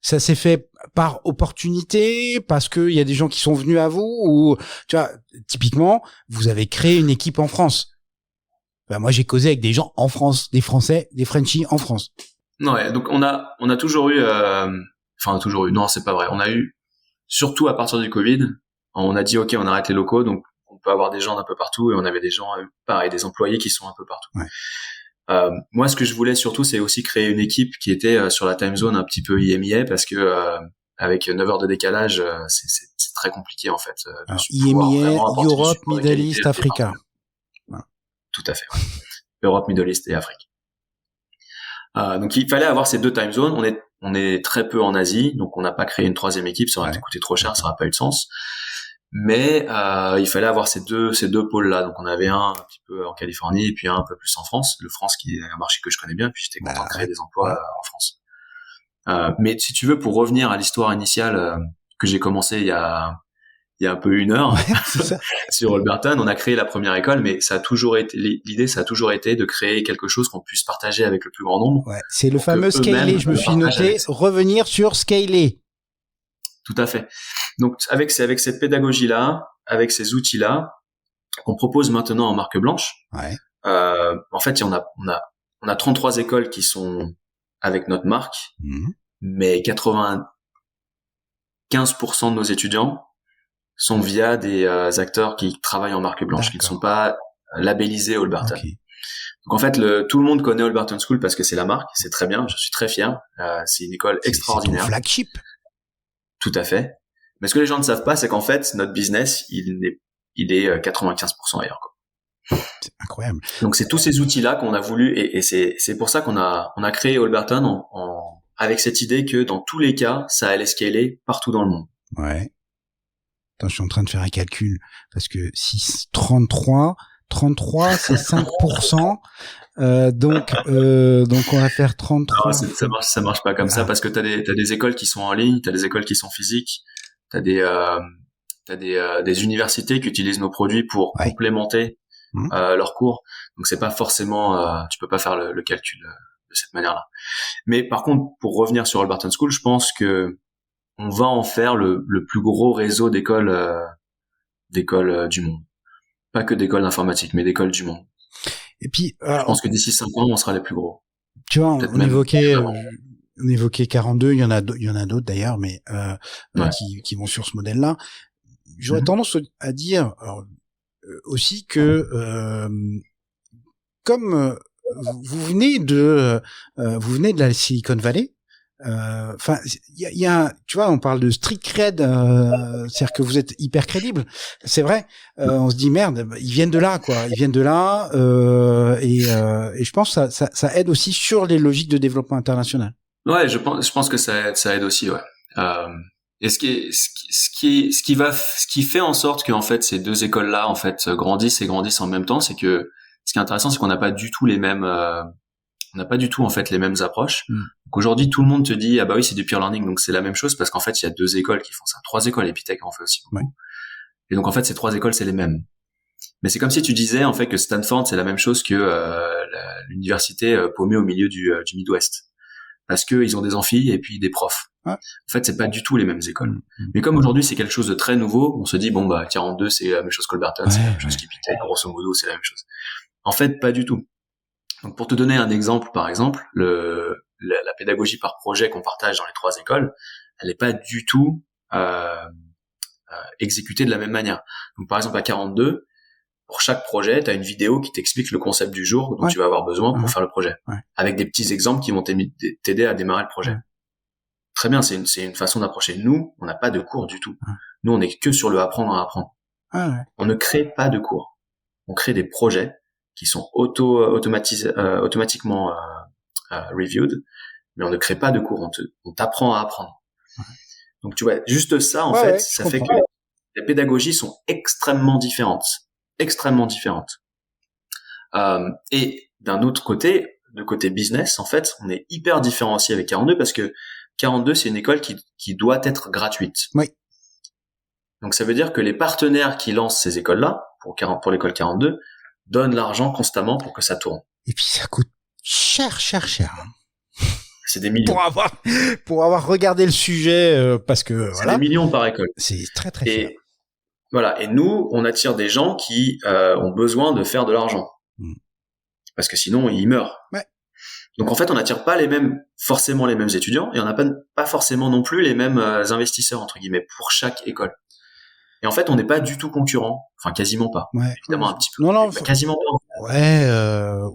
ça s'est fait par opportunité, parce que il y a des gens qui sont venus à vous, ou, tu vois, typiquement, vous avez créé une équipe en France. Ben, moi, j'ai causé avec des gens en France, des Français, des Frenchies en France. Ouais, donc on a toujours eu, non, c'est pas vrai. On a eu, surtout à partir du Covid, on a dit ok, on arrête les locaux, donc on peut avoir des gens d'un peu partout, et on avait des gens, pareil, des employés qui sont un peu partout. Ouais. Moi, ce que je voulais surtout, c'est aussi créer une équipe qui était sur la time zone un petit peu IMIA, parce que avec 9 heures de décalage, c'est très compliqué en fait. Alors, IMIA, Europe, Middle East, Africa. Voilà. Tout à fait. Ouais. Europe, Middle East et Afrique. Donc il fallait avoir ces deux time zones. On est très peu en Asie, donc on n'a pas créé une troisième équipe, ça aurait coûté trop cher, ça n'aurait pas eu de sens. Mais il fallait avoir ces deux pôles-là. Donc on avait un petit peu en Californie et puis un peu plus en France. Le France qui est un marché que je connais bien, puis j'étais content de créer des emplois en France. Mais si tu veux, pour revenir à l'histoire initiale que j'ai commencé il y a un peu 1 heure sur Holberton, on a créé la première école, mais l'idée ça a toujours été de créer quelque chose qu'on puisse partager avec le plus grand nombre. Ouais, c'est le fameux scaler, je me suis noté, revenir sur scaler. Tout à fait. Donc avec cette pédagogie-là, avec ces outils-là, qu'on propose maintenant en marque blanche. Ouais. En fait, on a 33 écoles qui sont avec notre marque, mais 95% de nos étudiants sont via des acteurs qui travaillent en marque blanche, qui ne sont pas labellisés Holberton. Okay. Donc en fait, tout le monde connaît Holberton School parce que c'est la marque, c'est très bien, je suis très fier. C'est une école extraordinaire. C'est ton flagship. Tout à fait. Mais ce que les gens ne savent pas, c'est qu'en fait, notre business, il est 95% ailleurs, quoi. C'est incroyable. Donc c'est tous ces outils-là qu'on a voulu, et c'est pour ça qu'on a créé Holberton avec cette idée que dans tous les cas, ça allait scaler partout dans le monde. Ouais. Attends, je suis en train de faire un calcul parce que 33 c'est 5%. Donc on va faire 33. Non, ça marche pas comme ça parce que t'as des écoles qui sont en ligne, t'as des écoles qui sont physiques, t'as des universités qui utilisent nos produits pour complémenter leurs cours. Donc c'est pas forcément, tu peux pas faire le calcul de cette manière-là. Mais par contre, pour revenir sur Holberton School, je pense que on va en faire le plus gros réseau d'écoles du monde. Pas que d'écoles d'informatique, mais d'écoles du monde. Et puis, je pense que d'ici 5 ans, on sera les plus gros. Tu vois, on évoquait 42, il y en a d'autres d'ailleurs, mais qui vont sur ce modèle-là. J'aurais tendance à dire aussi que comme vous venez de la Silicon Valley. Enfin, il y a, tu vois, on parle de street cred, c'est-à-dire que vous êtes hyper crédible. C'est vrai. On se dit merde, ils viennent de là, quoi. Ils viennent de là, et je pense que ça aide aussi sur les logiques de développement international. Ouais, je pense que ça aide aussi, ouais. Et ce qui fait en sorte que en fait ces deux écoles-là en fait grandissent en même temps, c'est que ce qui est intéressant, c'est qu'on n'a pas du tout les mêmes en fait les mêmes approches. Donc aujourd'hui, tout le monde te dit ah bah oui, c'est du peer learning, donc c'est la même chose parce qu'en fait, il y a 2 écoles qui font ça, 3 écoles, Epitech en fait aussi beaucoup. Ouais. Et donc en fait, ces 3 écoles, c'est les mêmes. Mais c'est comme si tu disais en fait que Stanford, c'est la même chose que l'université paumée au milieu du Midwest. Parce que ils ont des amphis et puis des profs. Ouais. En fait, c'est pas du tout les mêmes écoles. Mais comme aujourd'hui, c'est quelque chose de très nouveau, on se dit bon bah 42, c'est la même chose qu'Holberton, c'est la même chose qu'Epitech, grosso modo, c'est la même chose. En fait, pas du tout. Donc pour te donner un exemple, par exemple, la pédagogie par projet qu'on partage dans les 3 écoles, elle n'est pas du tout exécutée de la même manière. Donc par exemple à 42, pour chaque projet, tu as une vidéo qui t'explique le concept du jour dont tu vas avoir besoin pour faire le projet, avec des petits exemples qui vont t'aider à démarrer le projet. Très bien, c'est une façon d'approcher. Nous, on n'a pas de cours du tout. Nous, on est que sur le apprendre à apprendre. On ne crée pas de cours. On crée des projets qui sont automatiquement reviewed, mais on ne crée pas de cours, on t'apprend à apprendre. Donc tu vois, juste ça en fait, ça fait que les pédagogies sont extrêmement différentes. Et d'un autre côté, de côté business, en fait, on est hyper différencié avec 42 parce que 42 c'est une école qui doit être gratuite. Oui. Donc ça veut dire que les partenaires qui lancent ces écoles-là, pour l'école 42, donne l'argent constamment pour que ça tourne. Et puis ça coûte cher. C'est des millions. Pour avoir regardé le sujet, parce que c'est des millions par école. C'est très très cher. Voilà. Et nous, on attire des gens qui ont besoin de faire de l'argent. parce que sinon il meurt. Ouais. Donc en fait, on n'attire pas forcément les mêmes étudiants, et on n'a pas forcément non plus les mêmes investisseurs entre guillemets pour chaque école. Et en fait, on n'est pas du tout concurrents, enfin quasiment pas. Ouais. Évidemment un petit peu. Non, Quasiment pas. Ouais,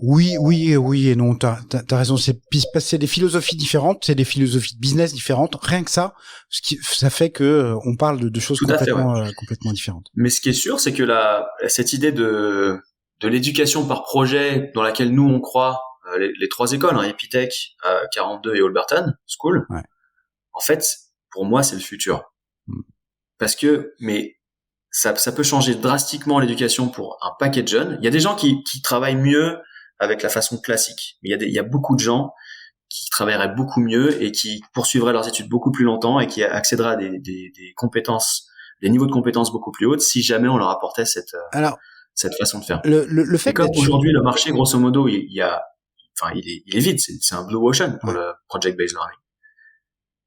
oui et non. T'as raison. C'est des philosophies différentes, c'est des philosophies de business différentes. Rien que ça, ça fait que on parle de choses complètement différentes. Mais ce qui est sûr, c'est que cette idée de l'éducation par projet dans laquelle nous on croit, les trois écoles, Epitech, 42 et Holberton School, ouais. En fait, pour moi, c'est le futur. Parce que, mais ça peut changer drastiquement l'éducation pour un paquet de jeunes. Il y a des gens qui travaillent mieux avec la façon classique. Il y a beaucoup de gens qui travailleraient beaucoup mieux et qui poursuivraient leurs études beaucoup plus longtemps et qui accéderaient à des compétences, des niveaux de compétences beaucoup plus hauts si jamais on leur apportait cette façon de faire. Le fait et comme aujourd'hui, le marché, grosso modo, il est vide. C'est un blue ocean pour le project-based learning.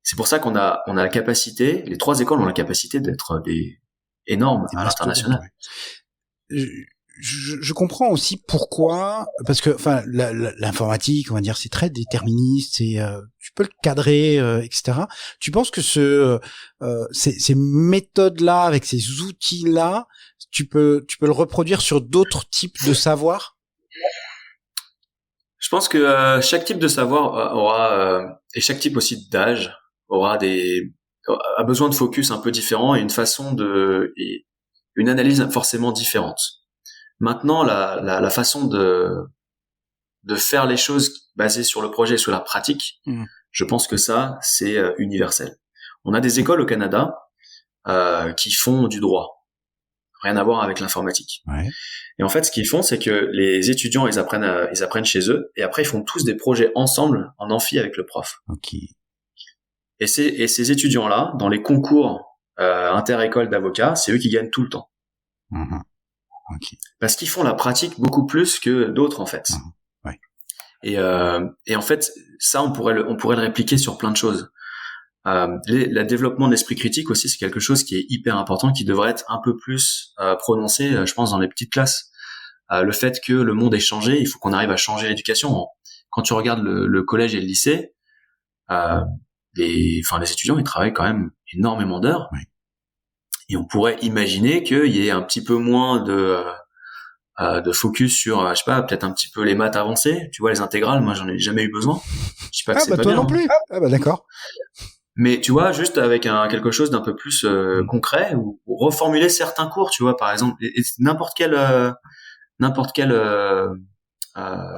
C'est pour ça qu'on a la capacité, les trois écoles ont la capacité d'être énormes à l'international. Je comprends aussi pourquoi, parce que l'informatique, on va dire, c'est très déterministe, tu peux le cadrer, etc. Tu penses que ces méthodes-là, avec ces outils-là, tu peux le reproduire sur d'autres types de savoirs? Je pense que chaque type de savoir aura et chaque type aussi d'âge a besoin de focus un peu différent et une analyse forcément différente. Maintenant, la façon de faire les choses basées sur le projet et sur la pratique, je pense que ça, c'est universel. On a des écoles au Canada qui font du droit. Rien à voir avec l'informatique. Ouais. Et en fait, ce qu'ils font, c'est que les étudiants, ils apprennent chez eux, et après, ils font tous des projets ensemble en amphi avec le prof. Ok. Et ces étudiants-là, dans les concours inter-écoles d'avocats, c'est eux qui gagnent tout le temps. Okay. Parce qu'ils font la pratique beaucoup plus que d'autres, en fait. Ouais. Et en fait, ça, on pourrait le répliquer sur plein de choses. Le développement de l'esprit critique aussi, c'est quelque chose qui est hyper important, qui devrait être un peu plus prononcé, je pense, dans les petites classes. Le fait que le monde est changé, il faut qu'on arrive à changer l'éducation. Quand tu regardes le collège et le lycée, les étudiants, ils travaillent quand même énormément d'heures. Oui. Et on pourrait imaginer qu'il y ait un petit peu moins de focus sur, je sais pas, peut-être un petit peu les maths avancées. Tu vois, les intégrales, moi, j'en ai jamais eu besoin. Je sais pas que c'est pas toi bien. Non plus. Ah bah d'accord. Mais tu vois, juste avec quelque chose d'un peu plus concret, ou reformuler certains cours, tu vois, par exemple, et n'importe quel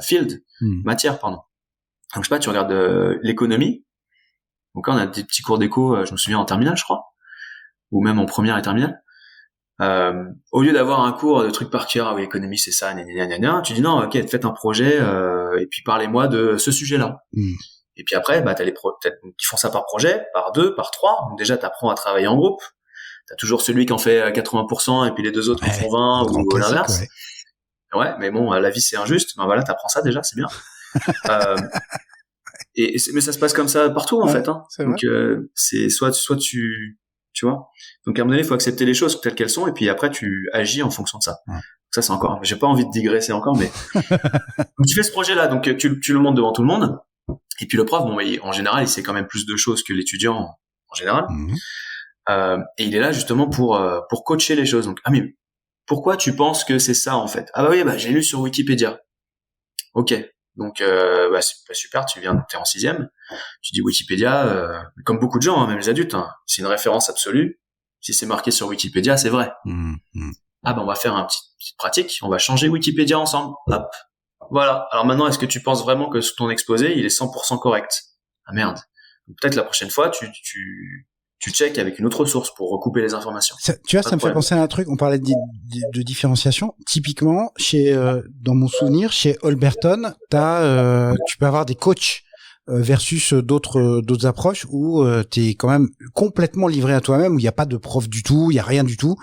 field, matière, pardon. Donc je sais pas, tu regardes l'économie. Donc là, on a des petits cours d'éco, je me souviens en terminale, je crois, ou même en première et terminale. Au lieu d'avoir un cours de trucs par cœur, oui, économie c'est ça, tu dis non, ok, faites un projet et puis parlez-moi de ce sujet-là. Et puis après, t'as peut-être qui font ça par projet, par 2, par 3. Donc déjà, t'apprends à travailler en groupe. T'as toujours celui qui en fait 80% et puis les deux autres qui en font 20 ou l'inverse. Ouais, mais bon, la vie c'est injuste. Ben voilà, t'apprends ça déjà, c'est bien. Mais ça se passe comme ça partout en fait. Donc c'est soit tu vois. Donc à un moment donné, il faut accepter les choses telles qu'elles sont et puis après tu agis en fonction de ça. Ça c'est encore. J'ai pas envie de digresser encore, mais donc tu fais ce projet-là, donc tu le montres devant tout le monde. Et puis le prof, en général, il sait quand même plus de choses que l'étudiant en général. Et il est là justement pour coacher les choses. Donc mais pourquoi tu penses que c'est ça en fait? Ah bah oui, j'ai lu sur Wikipédia. Ok. Donc c'est super, t'es en 6e, tu dis Wikipédia, comme beaucoup de gens, même les adultes, c'est une référence absolue. Si c'est marqué sur Wikipédia, c'est vrai. On va faire une petite pratique, on va changer Wikipédia ensemble. Hop. Voilà. Alors maintenant, est-ce que tu penses vraiment que ton exposé, il est 100% correct? Ah merde. Donc, peut-être la prochaine fois, tu checkes avec une autre source pour recouper les informations. Ça me fait penser à un truc. On parlait de différenciation. Typiquement, dans mon souvenir, chez Holberton, tu peux avoir des coachs versus d'autres approches où t'es quand même complètement livré à toi-même, où il n'y a pas de prof du tout, il y a rien du tout,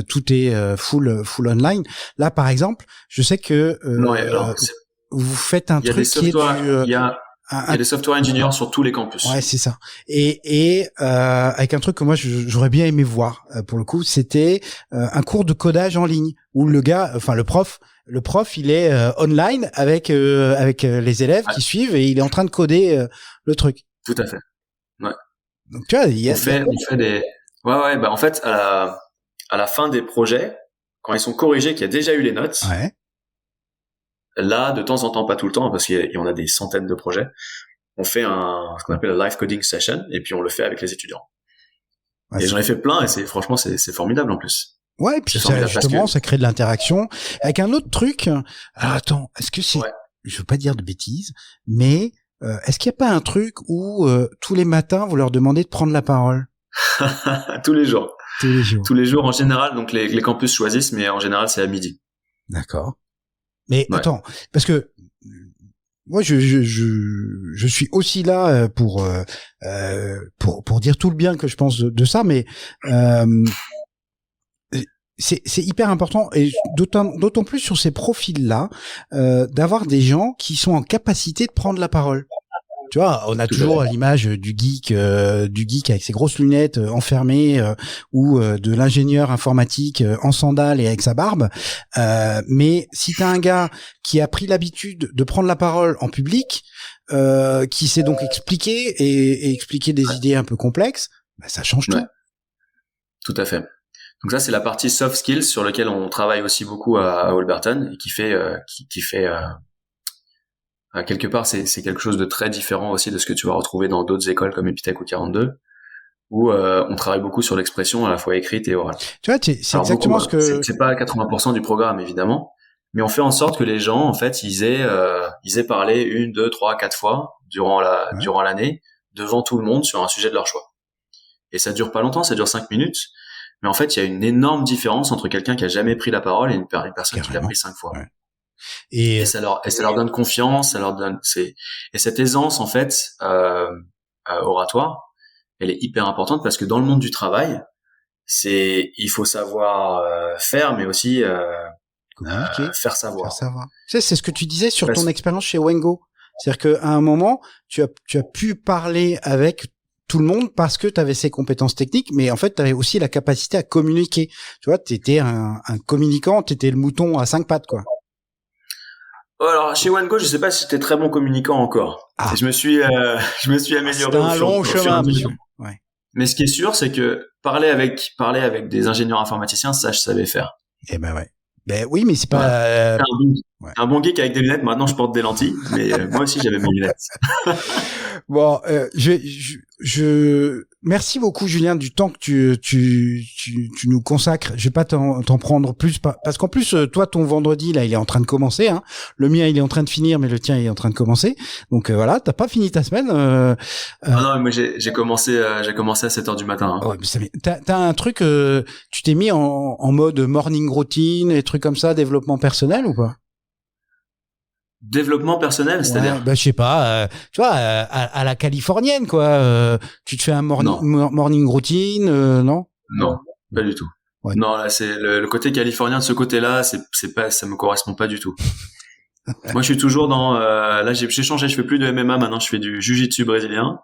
tout est full online. Là, par exemple, je sais que vous faites un truc qui est Il y a des software engineers sur tous les campus. Ouais, c'est ça. Et avec un truc que moi j'aurais bien aimé voir pour le coup, c'était un cours de codage en ligne où le gars, enfin le prof, il est online avec les élèves qui suivent et il est en train de coder le truc. Tout à fait. Ouais. Donc tu vois, on fait des bah en fait à la fin des projets, quand ils sont corrigés, qu'il y a déjà eu les notes. Ouais. Là, de temps en temps, pas tout le temps, parce qu'il y en a des centaines de projets, on fait ce qu'on appelle un live coding session, et puis on le fait avec les étudiants. Ouais, et j'en ai fait plein, et franchement, c'est formidable en plus. Ouais, et puis ça, justement, ça crée de l'interaction. Avec un autre truc, alors attends, est-ce que c'est, je veux pas dire de bêtises, mais est-ce qu'il n'y a pas un truc où tous les matins, vous leur demandez de prendre la parole? Tous les jours. Tous les jours en général, donc les campus choisissent, mais en général, c'est à midi. D'accord. Mais attends, parce que moi je suis aussi là pour dire tout le bien que je pense de ça, mais c'est hyper important et d'autant plus sur ces profils-là d'avoir des gens qui sont en capacité de prendre la parole. Tu vois, on a toujours l'image du geek avec ses grosses lunettes enfermé ou de l'ingénieur informatique en sandales et avec sa barbe. Mais si t'as un gars qui a pris l'habitude de prendre la parole en public, qui sait donc expliquer et expliquer des idées un peu complexes, bah, ça change tout. Tout à fait. Donc ça, c'est la partie soft skills sur laquelle on travaille aussi beaucoup à Wolverton et qui fait quelque part, c'est quelque chose de très différent aussi de ce que tu vas retrouver dans d'autres écoles comme Epitech ou 42, où on travaille beaucoup sur l'expression à la fois écrite et orale. Tu vois, c'est exactement ce que... C'est pas 80% du programme, évidemment, mais on fait en sorte que les gens, en fait, ils aient parlé 1, 2, 3, 4 fois durant l'année, devant tout le monde sur un sujet de leur choix. Et ça dure pas longtemps, ça dure 5 minutes, mais en fait, il y a une énorme différence entre quelqu'un qui a jamais pris la parole et une personne qui l'a pris 5 fois. Ouais. Et ça leur donne confiance, et cette aisance en fait oratoire, elle est hyper importante parce que dans le monde du travail, il faut savoir faire, mais aussi faire savoir. Tu sais, c'est ce que tu disais sur ton expérience chez Wengo, c'est-à-dire qu'à un moment, tu as pu parler avec tout le monde parce que tu avais ces compétences techniques, mais en fait, tu avais aussi la capacité à communiquer. Tu vois, tu étais un communicant, tu étais le mouton à 5 pattes, quoi. Alors chez OneGo, je sais pas si j'étais très bon communicant encore. Je me suis amélioré. C'est un long chemin, monsieur. Ouais. Mais ce qui est sûr, c'est que parler avec des ingénieurs informaticiens, ça je savais faire. Eh ben ouais. Ben oui, mais c'est pas un bon geek avec des lunettes. Maintenant, je porte des lentilles, mais moi aussi j'avais mes lunettes. Bon, je merci beaucoup Julien du temps que tu nous consacres. Je vais pas t'en prendre plus parce qu'en plus toi ton vendredi là il est en train de commencer hein. Le mien il est en train de finir mais le tien il est en train de commencer. Donc voilà, t'as pas fini ta semaine. Non, mais j'ai commencé à 7h du matin. Hein. Ouais, mais t'as un truc tu t'es mis en mode morning routine et trucs comme ça, développement personnel ou pas? Développement personnel, c'est-à-dire je sais pas, tu vois, à la californienne quoi. Tu te fais un morning routine, non? Non, pas du tout. Ouais. Non, là c'est le côté californien de ce côté-là, c'est pas, ça me correspond pas du tout. Moi, je suis toujours dans. Là, j'ai changé, je fais plus de MMA maintenant, je fais du jiu-jitsu brésilien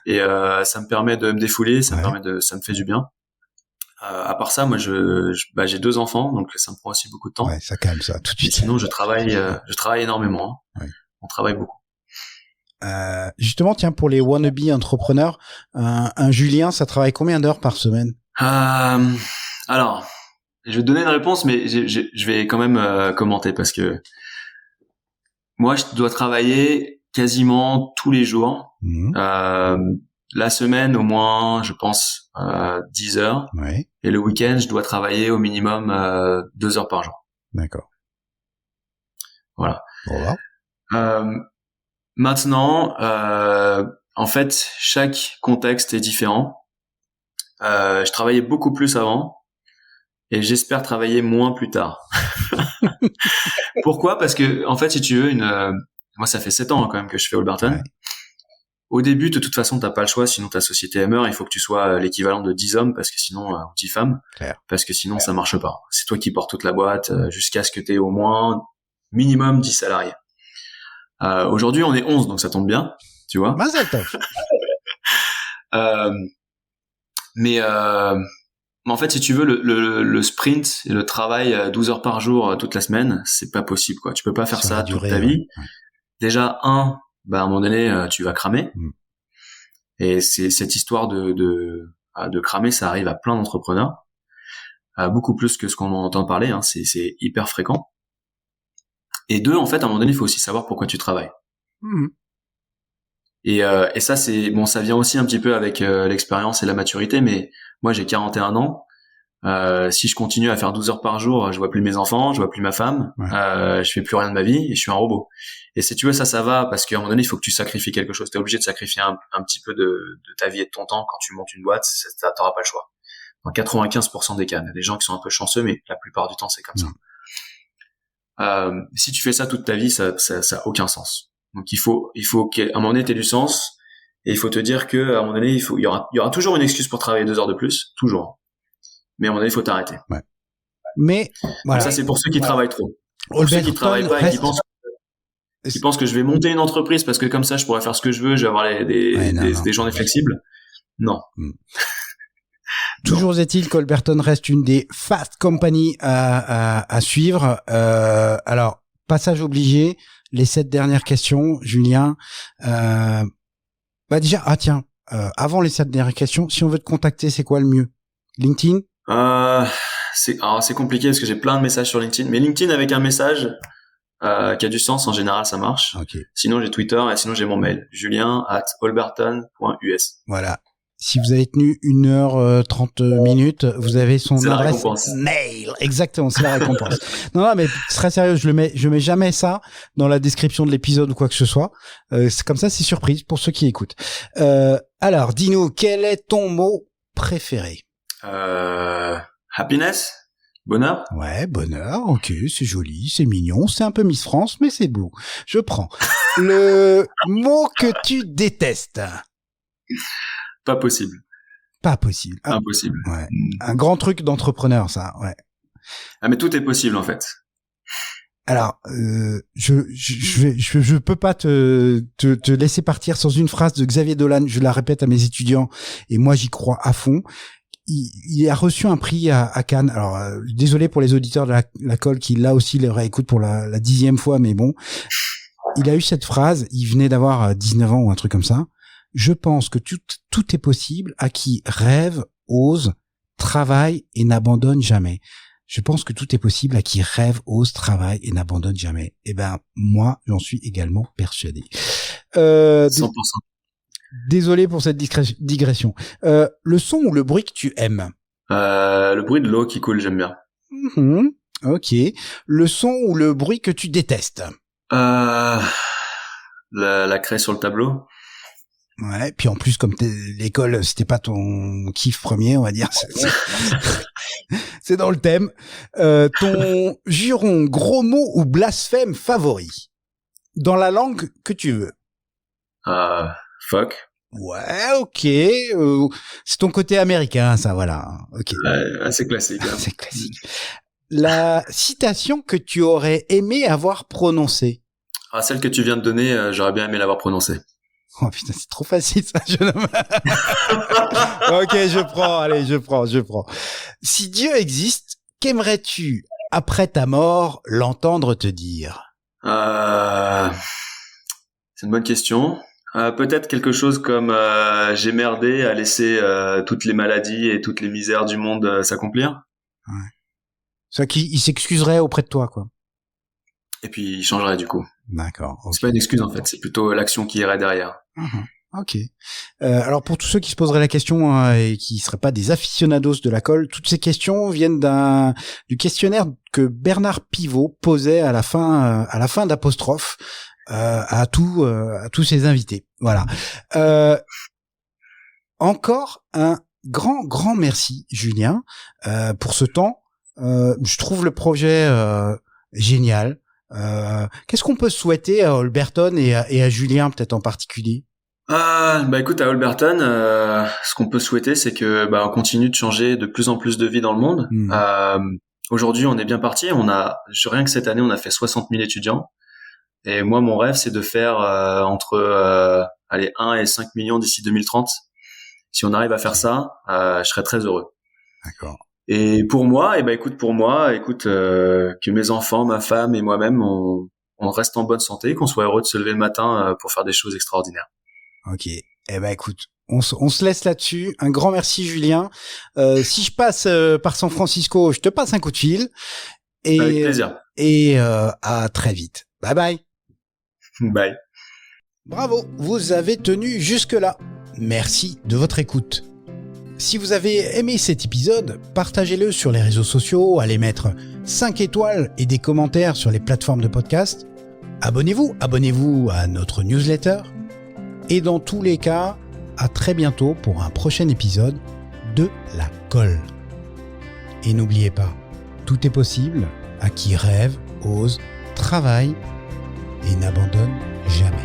et ça me permet de me défouler, ça me fait du bien. À part ça, moi, j'ai 2 enfants, donc ça me prend aussi beaucoup de temps. Ouais, ça calme ça tout de suite. Sinon, je travaille énormément. Hein. Ouais. On travaille beaucoup. Justement, tiens, pour les wannabe entrepreneurs, un Julien, ça travaille combien d'heures par semaine? Alors, je vais te donner une réponse, mais je vais quand même commenter parce que moi, je dois travailler quasiment tous les jours. La semaine, au moins, je pense, 10 heures. Ouais. Et le week-end, je dois travailler au minimum 2 heures par jour. D'accord. Voilà. Voilà. Maintenant, en fait, chaque contexte est différent. Je travaillais beaucoup plus avant et j'espère travailler moins plus tard. Pourquoi? Parce que, en fait, si tu veux, moi, ça fait 7 ans quand même que je fais Wolverton. Ouais. Au début, de toute façon, t'as pas le choix, sinon ta société meurt. Il faut que tu sois l'équivalent de 10 hommes, parce que sinon, 10 femmes, parce que sinon, ça marche pas. C'est toi qui portes toute la boîte jusqu'à ce que t'aies au moins minimum 10 salariés. Aujourd'hui, on est 11, donc ça tombe bien, tu vois. Mazel tov. Mais en fait, si tu veux, le sprint et le travail 12 heures par jour toute la semaine, c'est pas possible, quoi. Tu peux pas faire ça toute ta vie. Ouais. Déjà, à un moment donné, tu vas cramer. Et c'est cette histoire de cramer, ça arrive à plein d'entrepreneurs. Beaucoup plus que ce qu'on en entend parler, hein. C'est hyper fréquent. Et deux, en fait, à un moment donné, il faut aussi savoir pourquoi tu travailles. Et ça, c'est bon, ça vient aussi un petit peu avec l'expérience et la maturité, mais moi, j'ai 41 ans. Si je continue à faire 12 heures par jour, je vois plus mes enfants, je vois plus ma femme, je fais plus rien de ma vie et je suis un robot. Et si tu veux, ça va parce qu'à un moment donné, il faut que tu sacrifies quelque chose. T'es obligé de sacrifier un petit peu de ta vie et de ton temps quand tu montes une boîte. T'auras pas le choix. Dans 95% des cas, il y a des gens qui sont un peu chanceux, mais la plupart du temps, c'est comme ça. Si tu fais ça toute ta vie, ça a aucun sens. Donc il faut qu'à un moment donné, t'aies du sens et il faut te dire que à un moment donné, il y aura toujours une excuse pour travailler 2 heures de plus, toujours. Mais à un moment donné, il faut t'arrêter. Ouais. Mais voilà. Donc ça, c'est pour ceux qui travaillent trop. Pour ceux qui travaillent pas et qui pensent que je vais monter une entreprise parce que comme ça, je pourrais faire ce que je veux, je vais avoir des journées flexibles. Non. Toujours est-il qu'Holberton reste une des fast companies à suivre. Alors, passage obligé, les 7 dernières questions, Julien. Déjà, avant les 7 dernières questions, si on veut te contacter, c'est quoi le mieux? LinkedIn? C'est compliqué parce que j'ai plein de messages sur LinkedIn, mais LinkedIn avec un message qui a du sens, en général, ça marche. Okay. Sinon, j'ai Twitter et sinon, j'ai mon mail, julien@holberton.us. Voilà. Si vous avez tenu 1h30 minutes, vous avez son adresse mail. Exactement, c'est la récompense. Non, mais très sérieux, je mets jamais ça dans la description de l'épisode ou quoi que ce soit. C'est comme ça, c'est surprise pour ceux qui écoutent. Alors, dis-nous, quel est ton mot préféré? Happiness? Bonheur? Ouais, bonheur, ok, c'est joli, c'est mignon, c'est un peu Miss France, mais c'est beau. Je prends. Le mot que tu détestes? Pas possible. Pas possible. Impossible. Ouais. Un grand truc d'entrepreneur, ça, ouais. Mais tout est possible, en fait. Alors, je peux pas te laisser partir sans une phrase de Xavier Dolan. Je la répète à mes étudiants et moi j'y crois à fond. Il a reçu un prix à Cannes. Alors, désolé pour les auditeurs de la colle qui là aussi le réécoutent pour la 10e fois, mais bon. Il a eu cette phrase, il venait d'avoir 19 ans ou un truc comme ça. Je pense que tout est possible à qui rêve, ose, travaille et n'abandonne jamais. Je pense que tout est possible à qui rêve, ose, travaille et n'abandonne jamais. Eh ben, moi, j'en suis également persuadé. 100%. Désolé pour cette digression. Le son ou le bruit que tu aimes? Le bruit de l'eau qui coule, j'aime bien. Ok. Le son ou le bruit que tu détestes? La craie sur le tableau. Ouais, puis en plus, comme l'école, c'était pas ton kiff premier, on va dire. C'est dans le thème. Ton juron, gros mot ou blasphème favori? Dans la langue que tu veux. Fuck. Ouais, ok. C'est ton côté américain, ça, voilà. Ok. C'est classique. Hein. C'est classique. La citation que tu aurais aimé avoir prononcée? Celle que tu viens de donner, j'aurais bien aimé l'avoir prononcée. Oh putain, c'est trop facile ça, jeune homme. Ok, je prends. Si Dieu existe, qu'aimerais-tu, après ta mort, l'entendre te dire? C'est une bonne question. Peut-être quelque chose comme j'ai merdé à laisser toutes les maladies et toutes les misères du monde s'accomplir. Ouais. C'est qu'il s'excuserait auprès de toi, quoi. Et puis il changerait du coup. D'accord. Okay. C'est pas une excuse en fait, c'est plutôt l'action qui irait derrière. Ok. Alors pour tous ceux qui se poseraient la question et qui seraient pas des aficionados de la colle, toutes ces questions viennent du questionnaire que Bernard Pivot posait à la fin d'Apostrophe à tous ses invités. Voilà. Encore un grand merci Julien pour ce temps. Je trouve le projet génial. Qu'est-ce qu'on peut souhaiter à Holberton et à Julien peut-être en particulier? Écoute, à Holberton, ce qu'on peut souhaiter, c'est que on continue de changer de plus en plus de vies dans le monde. Aujourd'hui, on est bien parti. Rien que cette année, on a fait 60 000 étudiants. Et moi, mon rêve, c'est de faire entre 1 et 5 millions d'ici 2030. Si on arrive à faire ça, je serais très heureux. D'accord. Et pour moi, que mes enfants, ma femme et moi-même, on reste en bonne santé, qu'on soit heureux de se lever le matin pour faire des choses extraordinaires. Ok. Écoute, on se laisse là-dessus. Un grand merci, Julien. Si je passe par San Francisco, je te passe un coup de fil. Avec plaisir. Et à très vite. Bye bye. Bye. Bravo, vous avez tenu jusque-là. Merci de votre écoute. Si vous avez aimé cet épisode, partagez-le sur les réseaux sociaux, allez mettre 5 étoiles et des commentaires sur les plateformes de podcast. Abonnez-vous à notre newsletter. Et dans tous les cas, à très bientôt pour un prochain épisode de La Colle. Et n'oubliez pas, tout est possible à qui rêve, ose, travaille et n'abandonne jamais.